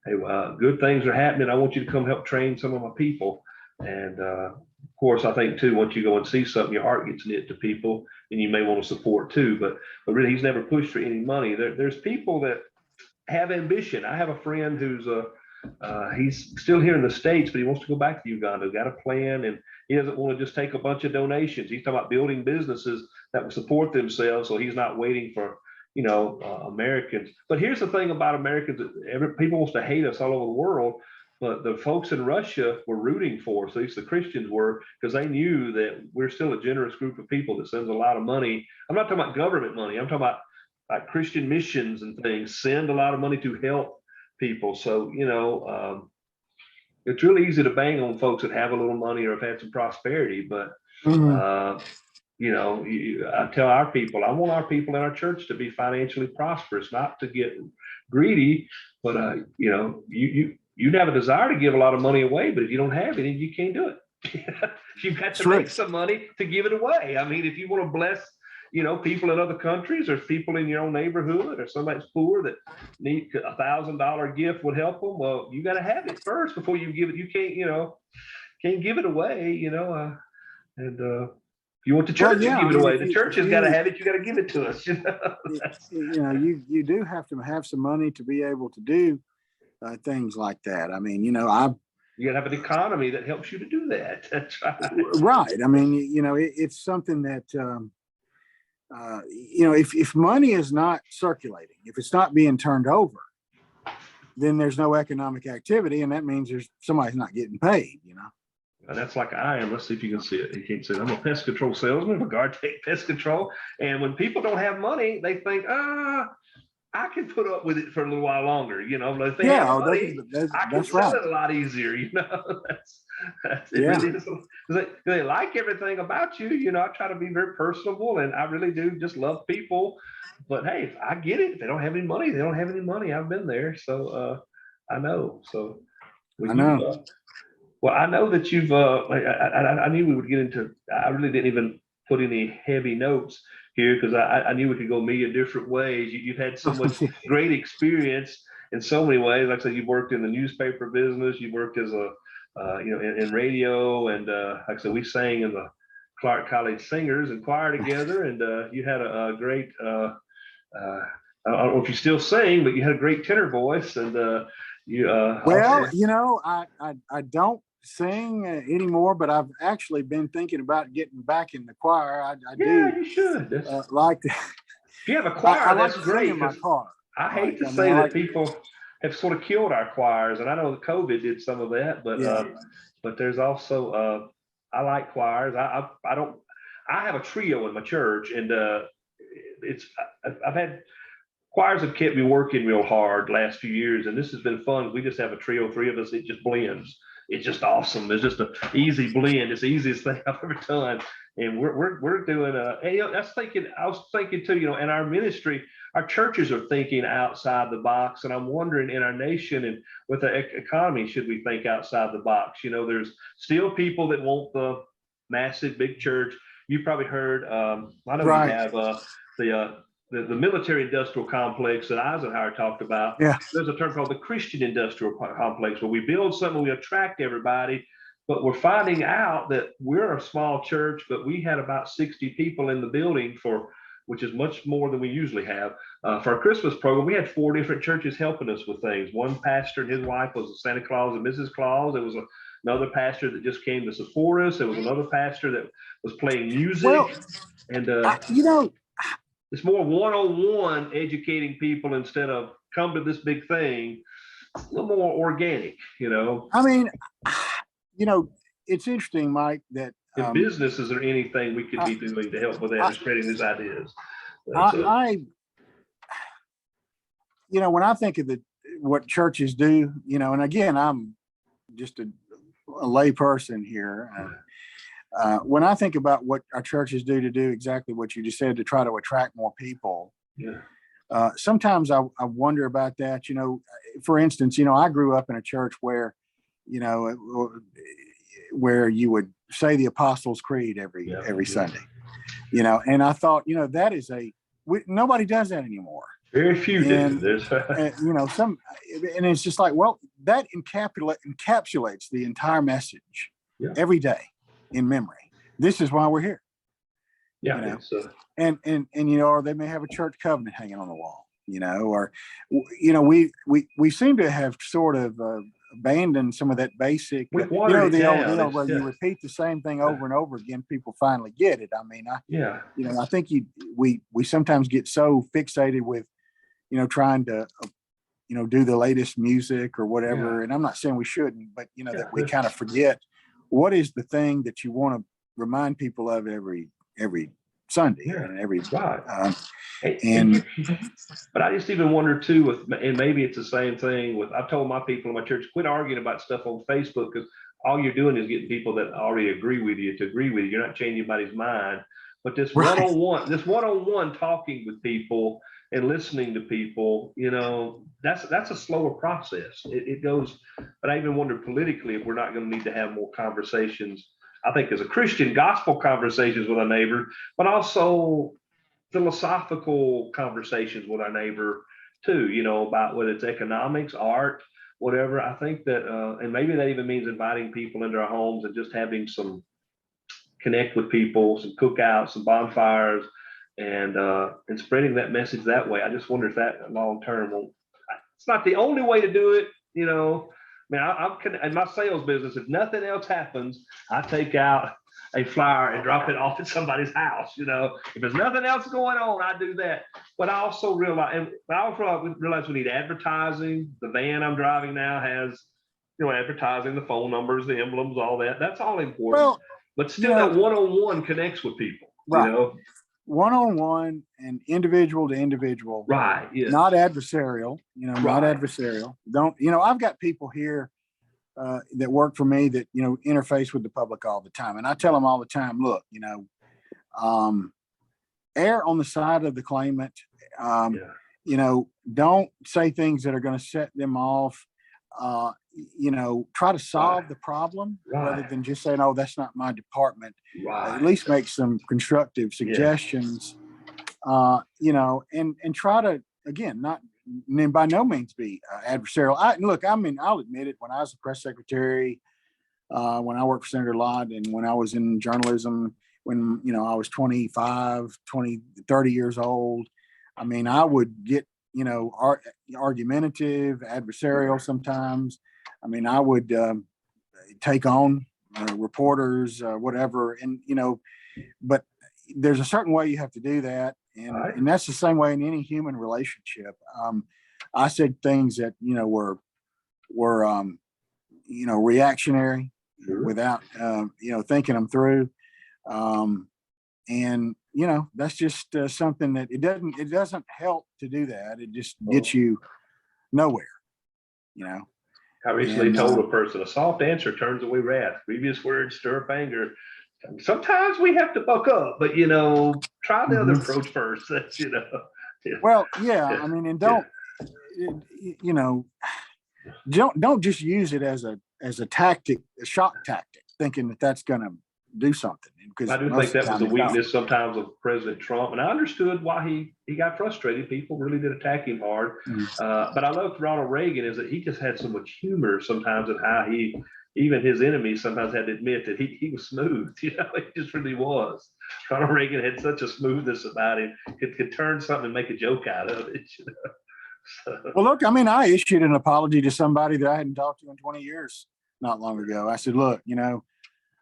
hey, good things are happening. I want you to come help train some of my people. And of course, I think too, once you go and see something, your heart gets knit to people, and you may want to support too. But really, he's never pushed for any money. There's people that have ambition. I have a friend who's he's still here in the States, but he wants to go back to Uganda. Got a plan, and he doesn't want to just take a bunch of donations. He's talking about building businesses that will support themselves, so he's not waiting for Americans. But here's the thing about Americans: people wants to hate us all over the world, but the folks in Russia were rooting for us. At least the Christians were, because they knew that we're still a generous group of people that sends a lot of money. I'm not talking about government money. I'm talking about like Christian missions and things send a lot of money to help people. So it's really easy to bang on folks that have a little money or have had some prosperity, but I tell our people, I want our people in our church to be financially prosperous, not to get greedy, but you'd have a desire to give a lot of money away, but if you don't have any, you can't do it. You've got to make some money to give it away. I mean, if you want to bless people in other countries, or people in your own neighborhood, or somebody's poor that need $1,000 gift would help them. Well, you got to have it first before you give it. You can't give it away, and if you want the church to give it away, the church has got to have it. You got to give it to us. You do have to have some money to be able to do things like that. I mean, you got to have an economy that helps you to do that. That's right. Right. I mean, it's something that, if money is not circulating, if it's not being turned over, then there's no economic activity, and that means somebody's not getting paid. And that's like I am. Let's see if you can see it. You can't see it. I'm a pest control salesman for Guard-Tech Pest Control, and when people don't have money, they think, I can put up with it for a little while longer. If they have money, I can sell it a lot easier. That's it. Really is. They like everything about you. I try to be very personable, and I really do just love people. But hey, I get it. If they don't have any money, they don't have any money. I've been there, so I know. So I know. Well, I know that you've. I knew we would get into. I really didn't even put any heavy notes here because I knew we could go a million different ways. You've had so much great experience in so many ways. Like I said, you've worked in the newspaper business. You've worked as a in radio, and like I said, we sang in the Clark College Singers and choir together, and you had a great, I don't know if you still sing, but you had a great tenor voice, and I don't sing anymore, but I've actually been thinking about getting back in the choir. I do. You should. Like to. If you have a choir, that's great. In my car. I hate to say that people have sort of killed our choirs, and I know that COVID did some of that, but there's also I like choirs. I have a trio in my church, and I've had choirs have kept me working real hard the last few years, and this has been fun. We just have a trio, three of us. It just blends. It's just awesome. It's just an easy blend. It's the easiest thing I've ever done, and we're doing I was thinking too, in our ministry, our churches are thinking outside the box, and I'm wondering in our nation and with the economy, should we think outside the box? There's still people that want the massive big church. You probably heard. I know we have the military industrial complex that Eisenhower talked about. Yeah. There's a term called the Christian industrial complex, where we build something, we attract everybody, but we're finding out that we're a small church, but we had about 60 people in the building which is much more than we usually have. For our Christmas program, we had 4 different churches helping us with things. One pastor and his wife was Santa Claus and Mrs. Claus. There was another pastor that just came to support us. There was another pastor that was playing music. Well, and it's more one-on-one educating people instead of come to this big thing. A little more organic, I mean, it's interesting, Mike, that in business, is there anything we could be doing to help with that and spreading these ideas? When I think of what churches do, and again, I'm just a lay person here. When I think about what our churches do to do exactly what you just said, to try to attract more people, sometimes I wonder about that. For instance, I grew up in a church where you would say the Apostles' Creed every Sunday, and I thought, that is a nobody does that anymore. Very few do. And, There's and it's just like, well, that encapsulates the entire message every day in memory. This is why we're here. Yeah. And or they may have a church covenant hanging on the wall, or we seem to have sort of abandoned some of that basic, the old where you repeat the same thing over and over again, people finally get it. I mean, I think we sometimes get so fixated with trying to do the latest music or whatever, and I'm not saying we shouldn't, but that we kind of forget what is the thing that you want to remind people of every Sunday and every but I just even wonder too and maybe it's the same thing with, I've told my people in my church, quit arguing about stuff on Facebook, because all you're doing is getting people that already agree with you to agree with you. You're not changing anybody's mind. But this one-on-one talking with people and listening to people, that's a slower process. It goes, but I even wonder politically if we're not going to need to have more conversations. I think as a Christian, gospel conversations with our neighbor, but also philosophical conversations with our neighbor too, about whether it's economics, art, whatever. I think that, and maybe that even means inviting people into our homes and just having some connect with people, some cookouts, some bonfires, and spreading that message that way. I just wonder if that long term it's not the only way to do it, I mean, I'm in my sales business. If nothing else happens, I take out a flyer and drop it off at somebody's house. If there's nothing else going on, I do that. But I also realize we need advertising. The van I'm driving now has, advertising, the phone numbers, the emblems, all that. That's all important. Well, but still, that one-on-one connects with people. Right. One-on-one and individual to individual, right? Yes. Not adversarial, not adversarial. I've got people here that work for me that interface with the public all the time, and I tell them all the time, look, err on the side of the claimant. Don't say things that are going to set them off. Try to solve the problem rather than just saying, oh, that's not my department. At least make some constructive suggestions, and try to, again, not by no means be adversarial. I'll admit it. When I was the press secretary, when I worked for Senator Lott, and when I was in journalism, when, I was 25, 20, 30 years old, I mean, I would get, argumentative, adversarial sometimes. I mean, I would take on reporters, whatever, and but there's a certain way you have to do that, and that's the same way in any human relationship. I said things that were reactionary without thinking them through, and that's just something that it doesn't help to do that. It just gets you nowhere. I recently told a person, a soft answer turns away wrath. Previous words stir up anger. Sometimes we have to buck up, but try the other approach first. That's Well, yeah. I mean, and don't just use it as a tactic, a shock tactic, thinking that that's going to do something. Because I do think that was the weakness sometimes of President Trump, and I understood why he got frustrated. People really did attack him hard. But I loved Ronald Reagan is that he just had so much humor sometimes, and how even his enemies sometimes had to admit that he was smooth. He just really was. Ronald Reagan had such a smoothness about him; could turn something and make a joke out of it. So. Well, look, I mean, I issued an apology to somebody that I hadn't talked to in 20 years not long ago. I said, look,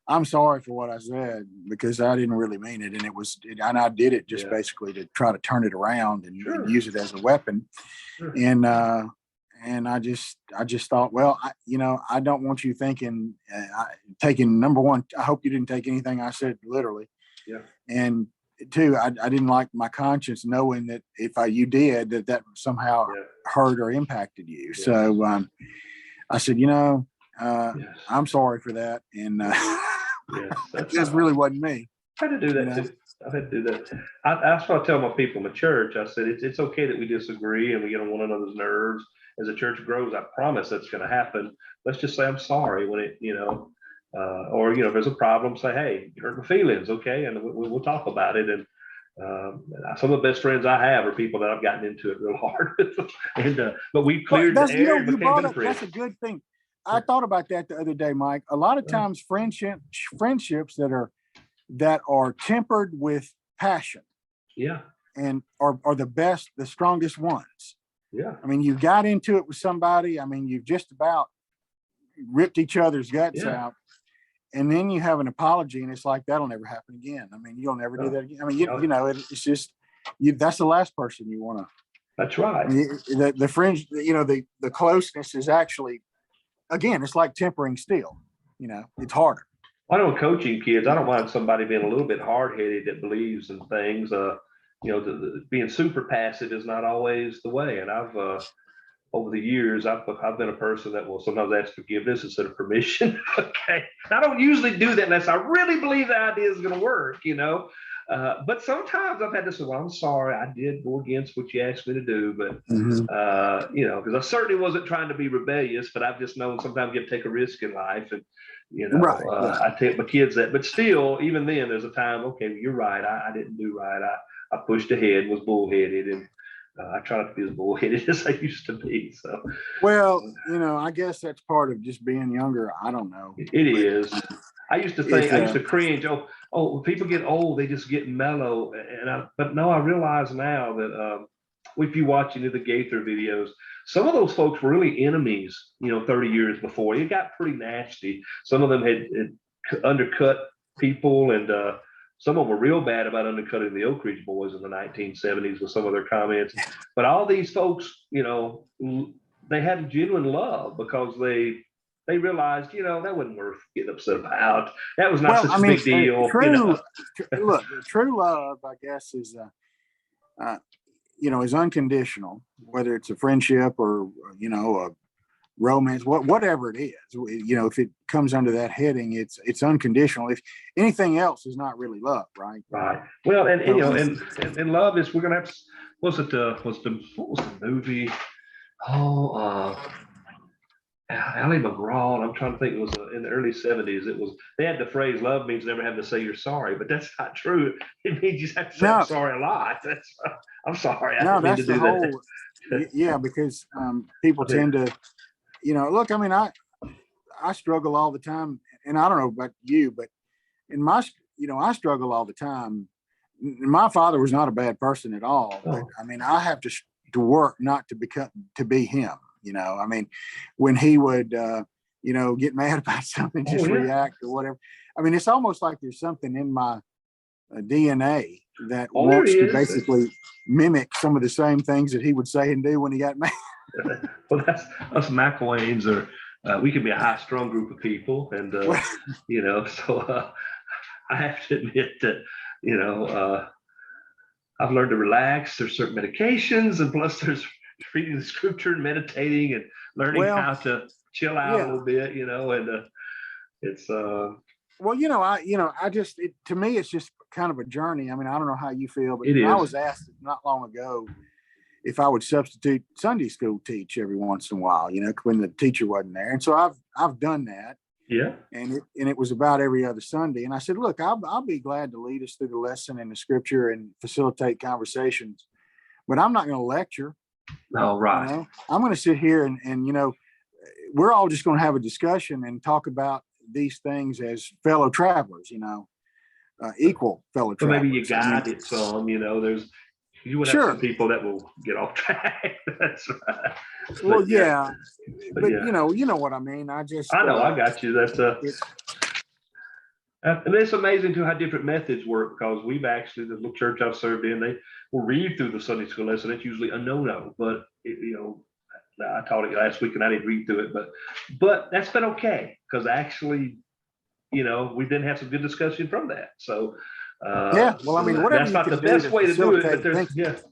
I'm sorry for what I said, because I didn't really mean it, and I did it just basically to try to turn it around and use it as a weapon. And I just thought, well, I don't want you thinking, taking, number one, I hope you didn't take anything I said literally. Yeah. And two, I didn't like my conscience knowing that if you did, that somehow hurt or impacted you. Yes. So I said, I'm sorry for that, and that just really wasn't me. I had to do that too. I had to do that. That's what I tell my people in my church. I said it's okay that we disagree and we get on one another's nerves. As the church grows, I promise that's going to happen. Let's just say I'm sorry when it, or if there's a problem, say, hey, you hurt my feelings, okay, and we'll talk about it. Some of the best friends I have are people that I've gotten into it real hard with. But we Well, cleared the air and you became brought better up, that's friends. a good thing. I thought about that the other day, Mike. A lot of times friendships that are tempered with passion Yeah. and are the strongest ones. Yeah. I mean, you got into it with somebody. I mean, you've just about ripped each other's guts out. And then you have an apology and it's like, that'll never happen again. I mean, you'll never do that again. I mean, you know, it's just, that's the last person you want to. That's right. I mean, the friends, you know, the closeness is actually, again, it's like tempering steel, you know, it's harder. I know coaching kids, I don't mind somebody being a little bit hard-headed that believes in things. You know, being super passive is not always the way. And I've over the years, I've been a person that will sometimes ask forgiveness instead of permission. Okay, I don't usually do that unless I really believe the idea is going to work. You know, but sometimes I've had to say, "Well, I'm sorry, I did go against what you asked me to do," but you know, because I certainly wasn't trying to be rebellious. But I've just known sometimes you have to take a risk in life, and you know, I take my kids that. But still, even then, there's a time. Okay, you're right. I didn't do right. I pushed ahead, was bullheaded, and I try not to be as bullheaded as I used to be. So, well, you know, I guess that's part of just being younger. I don't know. It is. I used to think, I used to cringe. When people get old, they just get mellow. But no, I realize now that if you watch any of the Gaither videos, some of those folks were really enemies, you know, 30 years before. It got pretty nasty. Some of them had undercut people, and some of them were real bad about undercutting the Oak Ridge Boys in the 1970s with some of their comments. But all these folks, you know, they had genuine love because they realized, you know, that wasn't worth getting upset about. That was not such a big deal. Look, true love, I guess, is, you know, is unconditional, whether it's a friendship or, you know, a romance, whatever it is. You know, if it comes under that heading, it's unconditional. If anything else is not really love, right? Right. Well, and you know, and love is, we're gonna have. What was the movie? Ally McGraw. I'm trying to think. It was in the early 70s. It was, they had the phrase "love means never having to say you're sorry," but that's not true. It means you have to say I'm sorry a lot. I'm sorry. I didn't mean to do that. Yeah, because people tend to, you know, look. I mean, I struggle all the time, and I don't know about you, but I struggle all the time. My father was not a bad person at all, but I mean, I have to work not to be him. You know, I mean, when he would, you know, get mad about something, just react or whatever. I mean, it's almost like there's something in my DNA that wants to basically mimic some of the same things that he would say and do when he got mad. Well, that's us McIlwains we can be a high-strung group of people, and you know, so I have to admit that, you know, I've learned to relax. There's certain medications, and plus there's reading the scripture and meditating and learning how to chill out a little bit, you know, and it's well, you know, to me, it's just kind of a journey. I mean, I don't know how you feel, but I was asked not long ago if I would substitute Sunday school teach every once in a while, you know, when the teacher wasn't there. And so I've done that. Yeah. And it was about every other Sunday. And I said, look, I'll be glad to lead us through the lesson and the scripture and facilitate conversations, but I'm not going to lecture. No, right. You know? I'm going to sit here and, you know, we're all just going to have a discussion and talk about these things as fellow travelers, you know, equal fellow travelers. Maybe you guide it some, you know, you would have some people that will get off track. That's right. Well, but you know what I mean. I know, I got you. That's and it's amazing too how different methods work, because we've actually, the little church I've served in, they will read through the Sunday school lesson. It's usually a no, but you know, I taught it last week and I didn't read through it, but that's been okay, because actually, you know, we didn't have some good discussion from that. So well, I mean, whatever, that's not the best way to do it, but there's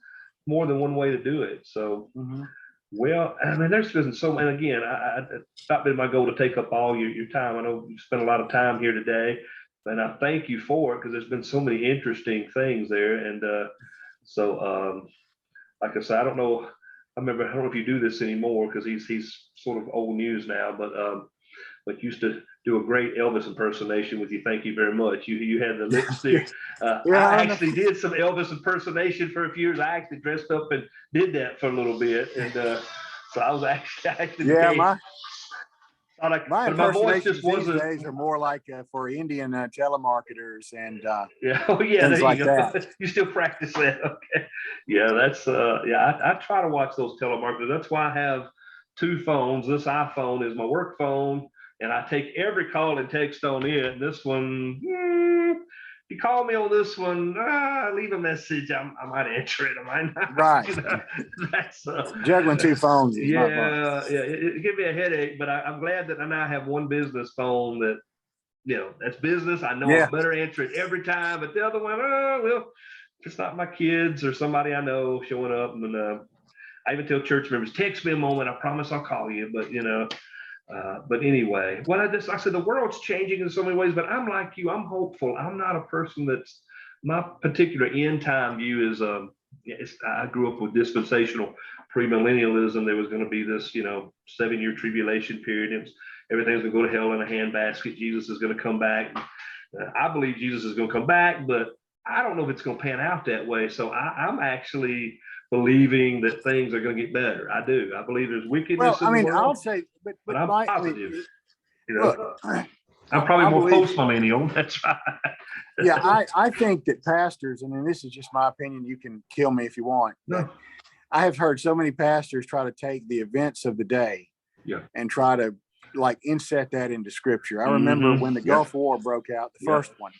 more than one way to do it. So well, I mean, there's been so, and again, it's not been my goal to take up all your time. I know you spent a lot of time here today, and I thank you for it, because there's been so many interesting things there. And so like I said, I don't know if you do this anymore, because he's sort of old news now, but but used to do a great Elvis impersonation with you. Thank you very much. You had the lipstick. I actually did some Elvis impersonation for a few years. I actually dressed up and did that for a little bit, and so I was actually my but my voice just impersonations these wasn't. days are more like for Indian telemarketers and Yeah, things there like you go. that. You still practice that, okay? Yeah, that's I try to watch those telemarketers. That's why I have two phones. This iPhone is my work phone, and I take every call and text on it. This one, you call me on this one, leave a message. I might answer it. I might not. Right. That's Juggling two phones is not fun. It give me a headache. But I'm glad that I now have one business phone that, that's business. I know I better answer it every time. But the other one, well, it's not my kids or somebody I know showing up. And I even tell church members, text me a moment. I promise I'll call you. But anyway, I said, the world's changing in so many ways, but I'm like you, I'm hopeful. I'm not a person my particular end time view is, I grew up with dispensational premillennialism. There was going to be this, 7-year tribulation period. Everything's going to go to hell in a handbasket. Jesus is going to come back. I believe Jesus is going to come back, but I don't know if it's going to pan out that way. So I'm actually believing that things are going to get better. I do. I believe there's wickedness in the world. I'll say, but I'm positive. Look, I'm probably more post-millennial. That's right. Yeah, I think that pastors, and then this is just my opinion, you can kill me if you want. No. I have heard so many pastors try to take the events of the day and try to inset that into scripture. I remember when the Gulf War broke out, the first one.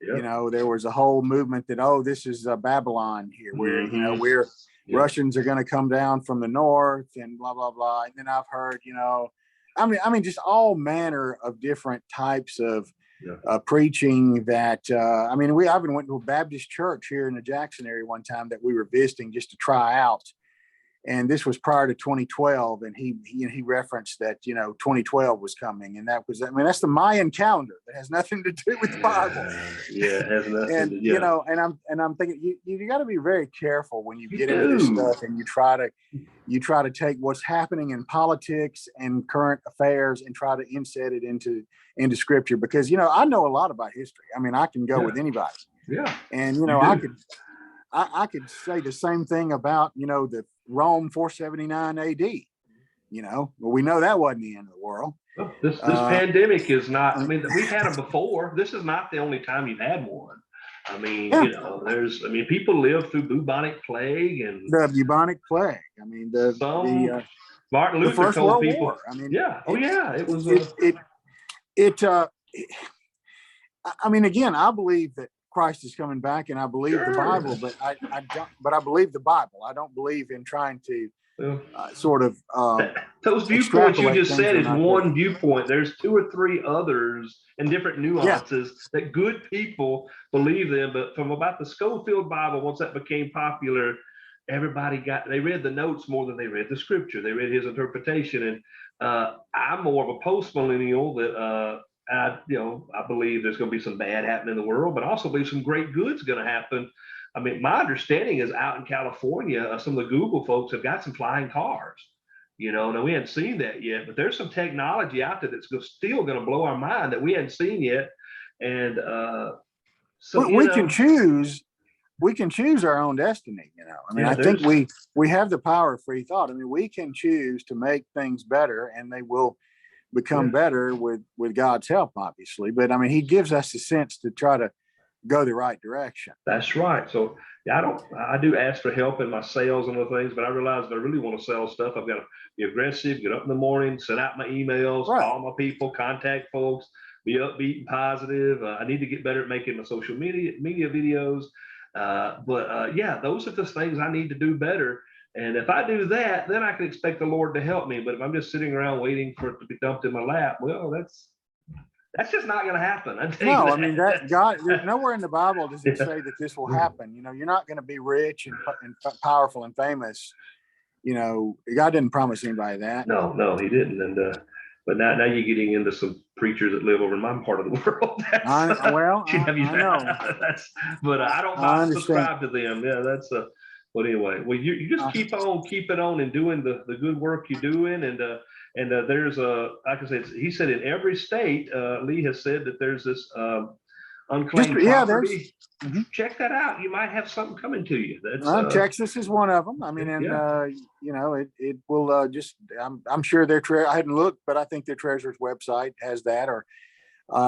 There was a whole movement that, this is Babylon here, where Russians are going to come down from the north and blah, blah, blah. And then I've heard, just all manner of different types of preaching that, I even went to a Baptist church here in the Jackson area one time that we were visiting just to try out. And this was prior to 2012. And he referenced that, 2012 was coming. And that was, that's the Mayan calendar. That has nothing to do with the Bible. It has nothing and, to do. And I'm thinking you got to be very careful when you get into this stuff and you try to take what's happening in politics and current affairs and try to inset it into scripture, because, I know a lot about history. I can go with anybody. Yeah. And, I could say the same thing about, the Rome 479 AD, but we know that wasn't the end of the world. Well, this pandemic is not, we've had them before. This is not the only time you've had one. People live through bubonic plague and the bubonic plague. Martin Luther first told World people. War. It was. Again, I believe that Christ is coming back, and I believe the Bible, but I don't. But I believe the Bible. I don't believe in trying to those viewpoints you just said is one viewpoint. There's 2 or 3 others and different nuances that good people believe in. But from about the Schofield Bible, once that became popular, everybody they read the notes more than they read the scripture. They read his interpretation, and I'm more of a post-millennial that. I believe there's going to be some bad happening in the world, but I also believe some great good's going to happen. My understanding is out in California, some of the Google folks have got some flying cars. Now we haven't seen that yet, but there's some technology out there that's still going to blow our mind that we hadn't seen yet. And we can choose. We can choose our own destiny. I think we have the power of free thought. We can choose to make things better, and they will become better with God's help, obviously. But he gives us the sense to try to go the right direction. That's right. So I do ask for help in my sales and other things, but I realize if I really want to sell stuff, I've got to be aggressive, get up in the morning, send out my emails, call my people, contact folks, be upbeat and positive. I need to get better at making my social media videos. Those are the things I need to do better. And if I do that, then I can expect the Lord to help me. But if I'm just sitting around waiting for it to be dumped in my lap, well, that's just not going to happen. That God, nowhere in the Bible does it say that this will happen. You're not going to be rich and powerful and famous. God didn't promise anybody that. No, he didn't. And but now you're getting into some preachers that live over in my part of the world. I know. But I don't subscribe to them. Yeah, that's But anyway, you just keep on keeping on and doing the good work you're doing. And And there's like I said, he said in every state, Lee has said that there's this unclaimed property. Check that out. You might have something coming to you. That's Texas is one of them. I mean, and you know, it will just. I'm sure their I hadn't looked, but I think their treasurer's website has that, or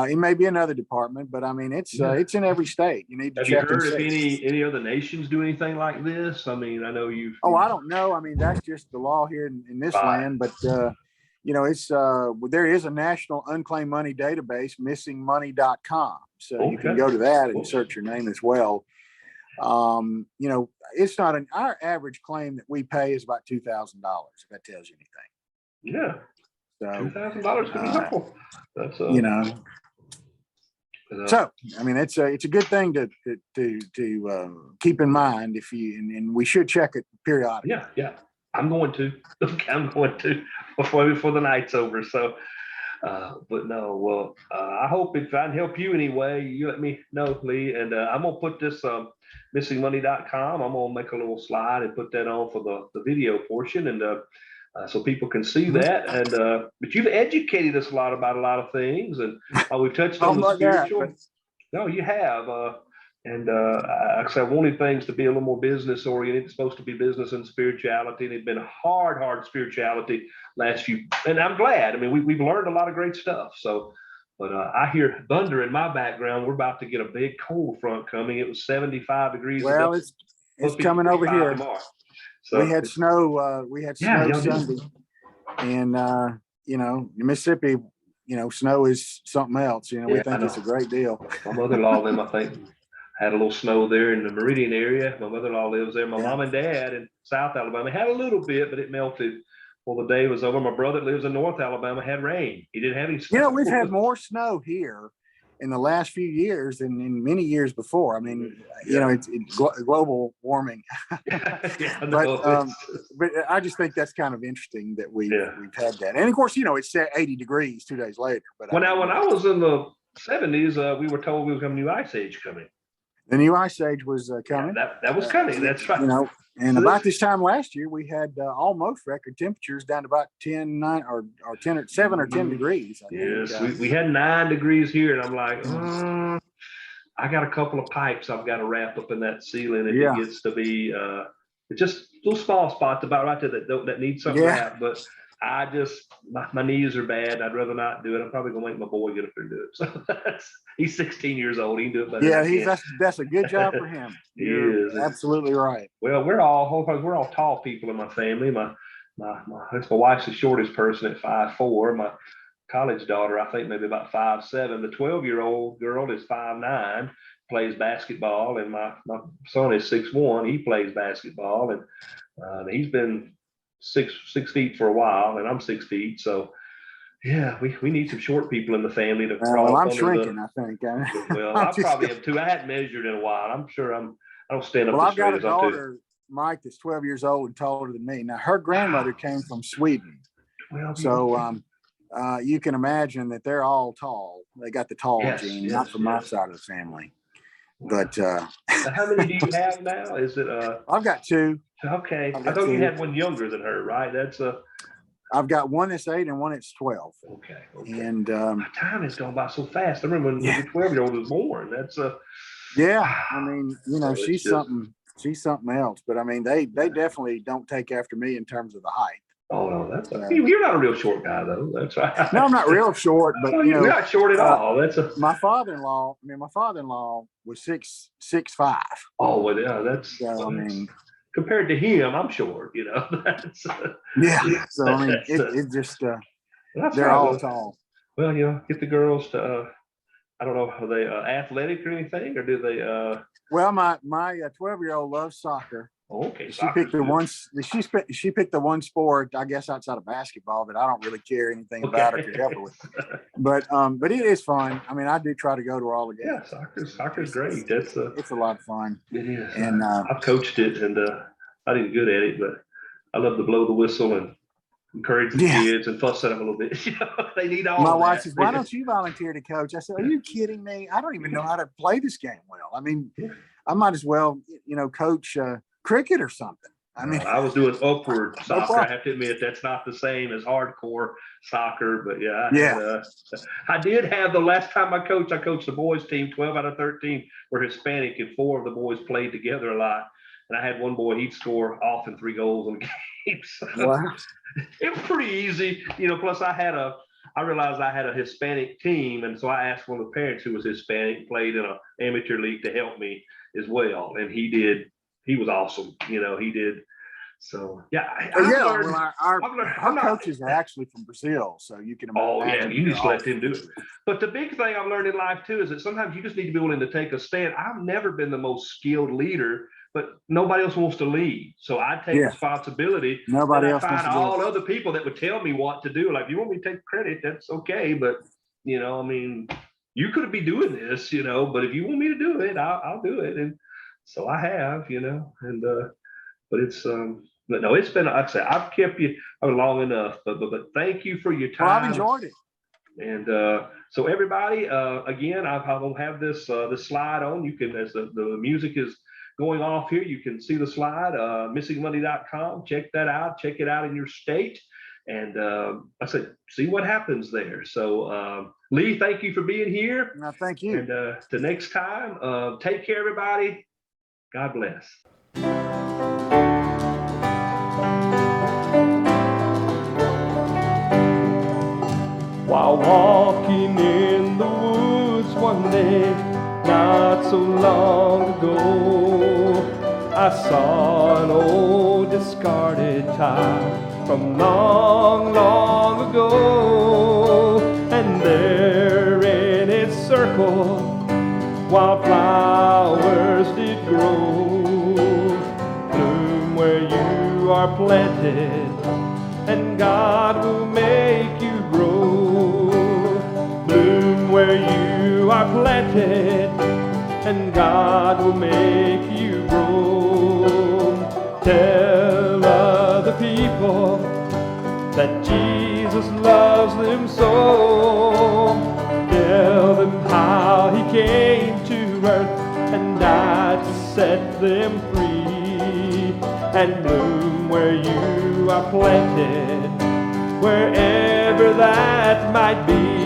it may be another department. But I mean, it's in every state. You need to check. Have you heard if any other nations do anything like this? I mean, I know you've. Oh, I don't know. I mean, that's just the law here in this land. But you know, it's there is a national unclaimed money database, missingmoney.com. So you can go to that and search your name as well. You know, it's not our average claim that we pay is about $2,000. If that tells you anything. Yeah. So $2,000 can be helpful. That's you know. So I mean, it's a good thing to keep in mind if you and we should check it periodically. Yeah. I'm going to before the night's over. So, but no, well, I hope if I can help you anyway, you let me know, Lee. And I'm gonna put this missingmoney.com. I'm gonna make a little slide and put that on for the video portion, and so people can see that. And but you've educated us a lot about a lot of things, and we've touched on the spiritual. No, you have. And like I said, I wanted things to be a little more business oriented. It's supposed to be business and spirituality, and it's been hard spirituality last few. And I'm glad. I mean, we've learned a lot of great stuff. So, but I hear thunder in my background. We're about to get a big cold front coming. It was 75 degrees. Well, it's coming over here. So we had snow. Sunday, and you know, Mississippi. You know, snow is something else. You know, we think it's a great deal. My mother-in-law, them, I think, had a little snow there in the Meridian area. My mother-in-law lives there. My mom and dad in South Alabama had a little bit, but it melted. Well, the day was over. My brother lives in North Alabama had rain. He didn't have any snow. You know, we've had more snow here in the last few years than in many years before. I mean, you know, it's global warming. But I just think that's kind of interesting that we've had that. And of course, you know, it's 80 degrees 2 days later. But when I was in the 70s, we were told we was a new ice age coming. The new ice age was coming. That was coming. That's right. You know, and about this time last year, we had almost record temperatures down to about 7 or 10 degrees. I think. We had 9 degrees here, and I'm like, I got a couple of pipes I've got to wrap up in that ceiling, and it gets to be just little small spots about right there that need something wrapped. But I just my knees are bad. I'd rather not do it. I'm probably gonna make my boy get up there and do it. So he's 16 years old. He can do it better. Yeah, that's a good job for him. You're absolutely right. Well, we're all tall people in my family. My wife's the shortest person at 5'4". My college daughter, I think maybe about 5'7". The 12-year-old girl is 5'9", plays basketball, and my son is 6'1". He plays basketball, and he's been 6 feet for a while, and I'm 6 feet. So yeah, we need some short people in the family to crawl. Well, I'm shrinking, I think. Well, I probably am too. I hadn't measured in a while. I'm sure I don't stand up. Well, I've got a daughter, Mike, that's 12 years old and taller than me. Now, her grandmother came from Sweden. Well, so you can imagine that they're all tall. They got the tall gene, not from my side of the family. But how many do you have now? Is it I've got 2. Okay. I thought you had one younger than her, right? That's I've got one that's 8 and one that's 12. Okay. And my time has gone by so fast. I remember when the 12-year-old was born. That's I mean, you know, she's something else. But I mean, they definitely don't take after me in terms of the height. Oh no, that's you're not a real short guy though. That's right. No, I'm not real short, but you know, you're not short at all. That's my father-in-law. I mean, my father-in-law was 6'5". Oh well, yeah, that's. I mean, compared to him, I'm short. You know, that's. So I mean, it just they're all tall. Well, you know, get the girls to. I don't know, are they athletic or anything, or do they? Well, my 12-year-old loves soccer. Okay. She picked the one sport, I guess, outside of basketball that I don't really care anything about or could help her with. But it is fun. I mean, I do try to go to all the games. Yeah, soccer's great. It's a lot of fun. It is. And I've coached it, and I didn't good at it, but I love to blow the whistle and encourage the kids and fuss at them a little bit. You know, they need all. My wife says, "Why don't you volunteer to coach?" I said, "Are you kidding me? I don't even know how to play this game well. I mean, I might as well, you know, coach cricket or something. I mean, I was doing upward No soccer. I problem. have to admit that's not the same as hardcore soccer, but yeah, Yeah. I did have the last time I coached the boys team. 12 out of 13 were Hispanic, and 4 of the boys played together a lot. And I had one boy, he'd score often 3 goals in a game. So Wow. it was pretty easy, plus I realized I had a Hispanic team, and so I asked one of the parents who was Hispanic, played in an amateur league, to help me as well. And he was awesome. He did. So yeah, Our coaches are actually from Brazil, so you can imagine. Oh yeah, you just let them do it. But the big thing I've learned in life too is that sometimes you just need to be willing to take a stand. I've never been the most skilled leader, but nobody else wants to lead, so I take responsibility. Nobody and else I find wants to do all it. other people that would tell me what to do. Like, if you want me to take credit, that's okay, but you could be doing this, but if you want me to do it, I'll do it. And so I have, and but it's but no, it's been, like I said, I've kept you long enough, but thank you for your time. Well, I've enjoyed it. And so everybody, again, I will have this slide on. You can, as the music is going off here, you can see the slide, missingmoney.com. Check that out. Check it out in your state. And I said, see what happens there. So Lee, thank you for being here. No, thank you. And to next time, take care, everybody. God bless. While walking in the woods one day, not so long ago, I saw an old discarded tie from long, long ago. And there in its circle, wildflowers did grow. Bloom where you are planted, and God will make you grow. Bloom where you are planted, and God will make you grow. Tell other people that Jesus loves them so. Tell them how he came to earth and died to set them free. And bloom where you are planted, wherever that might be.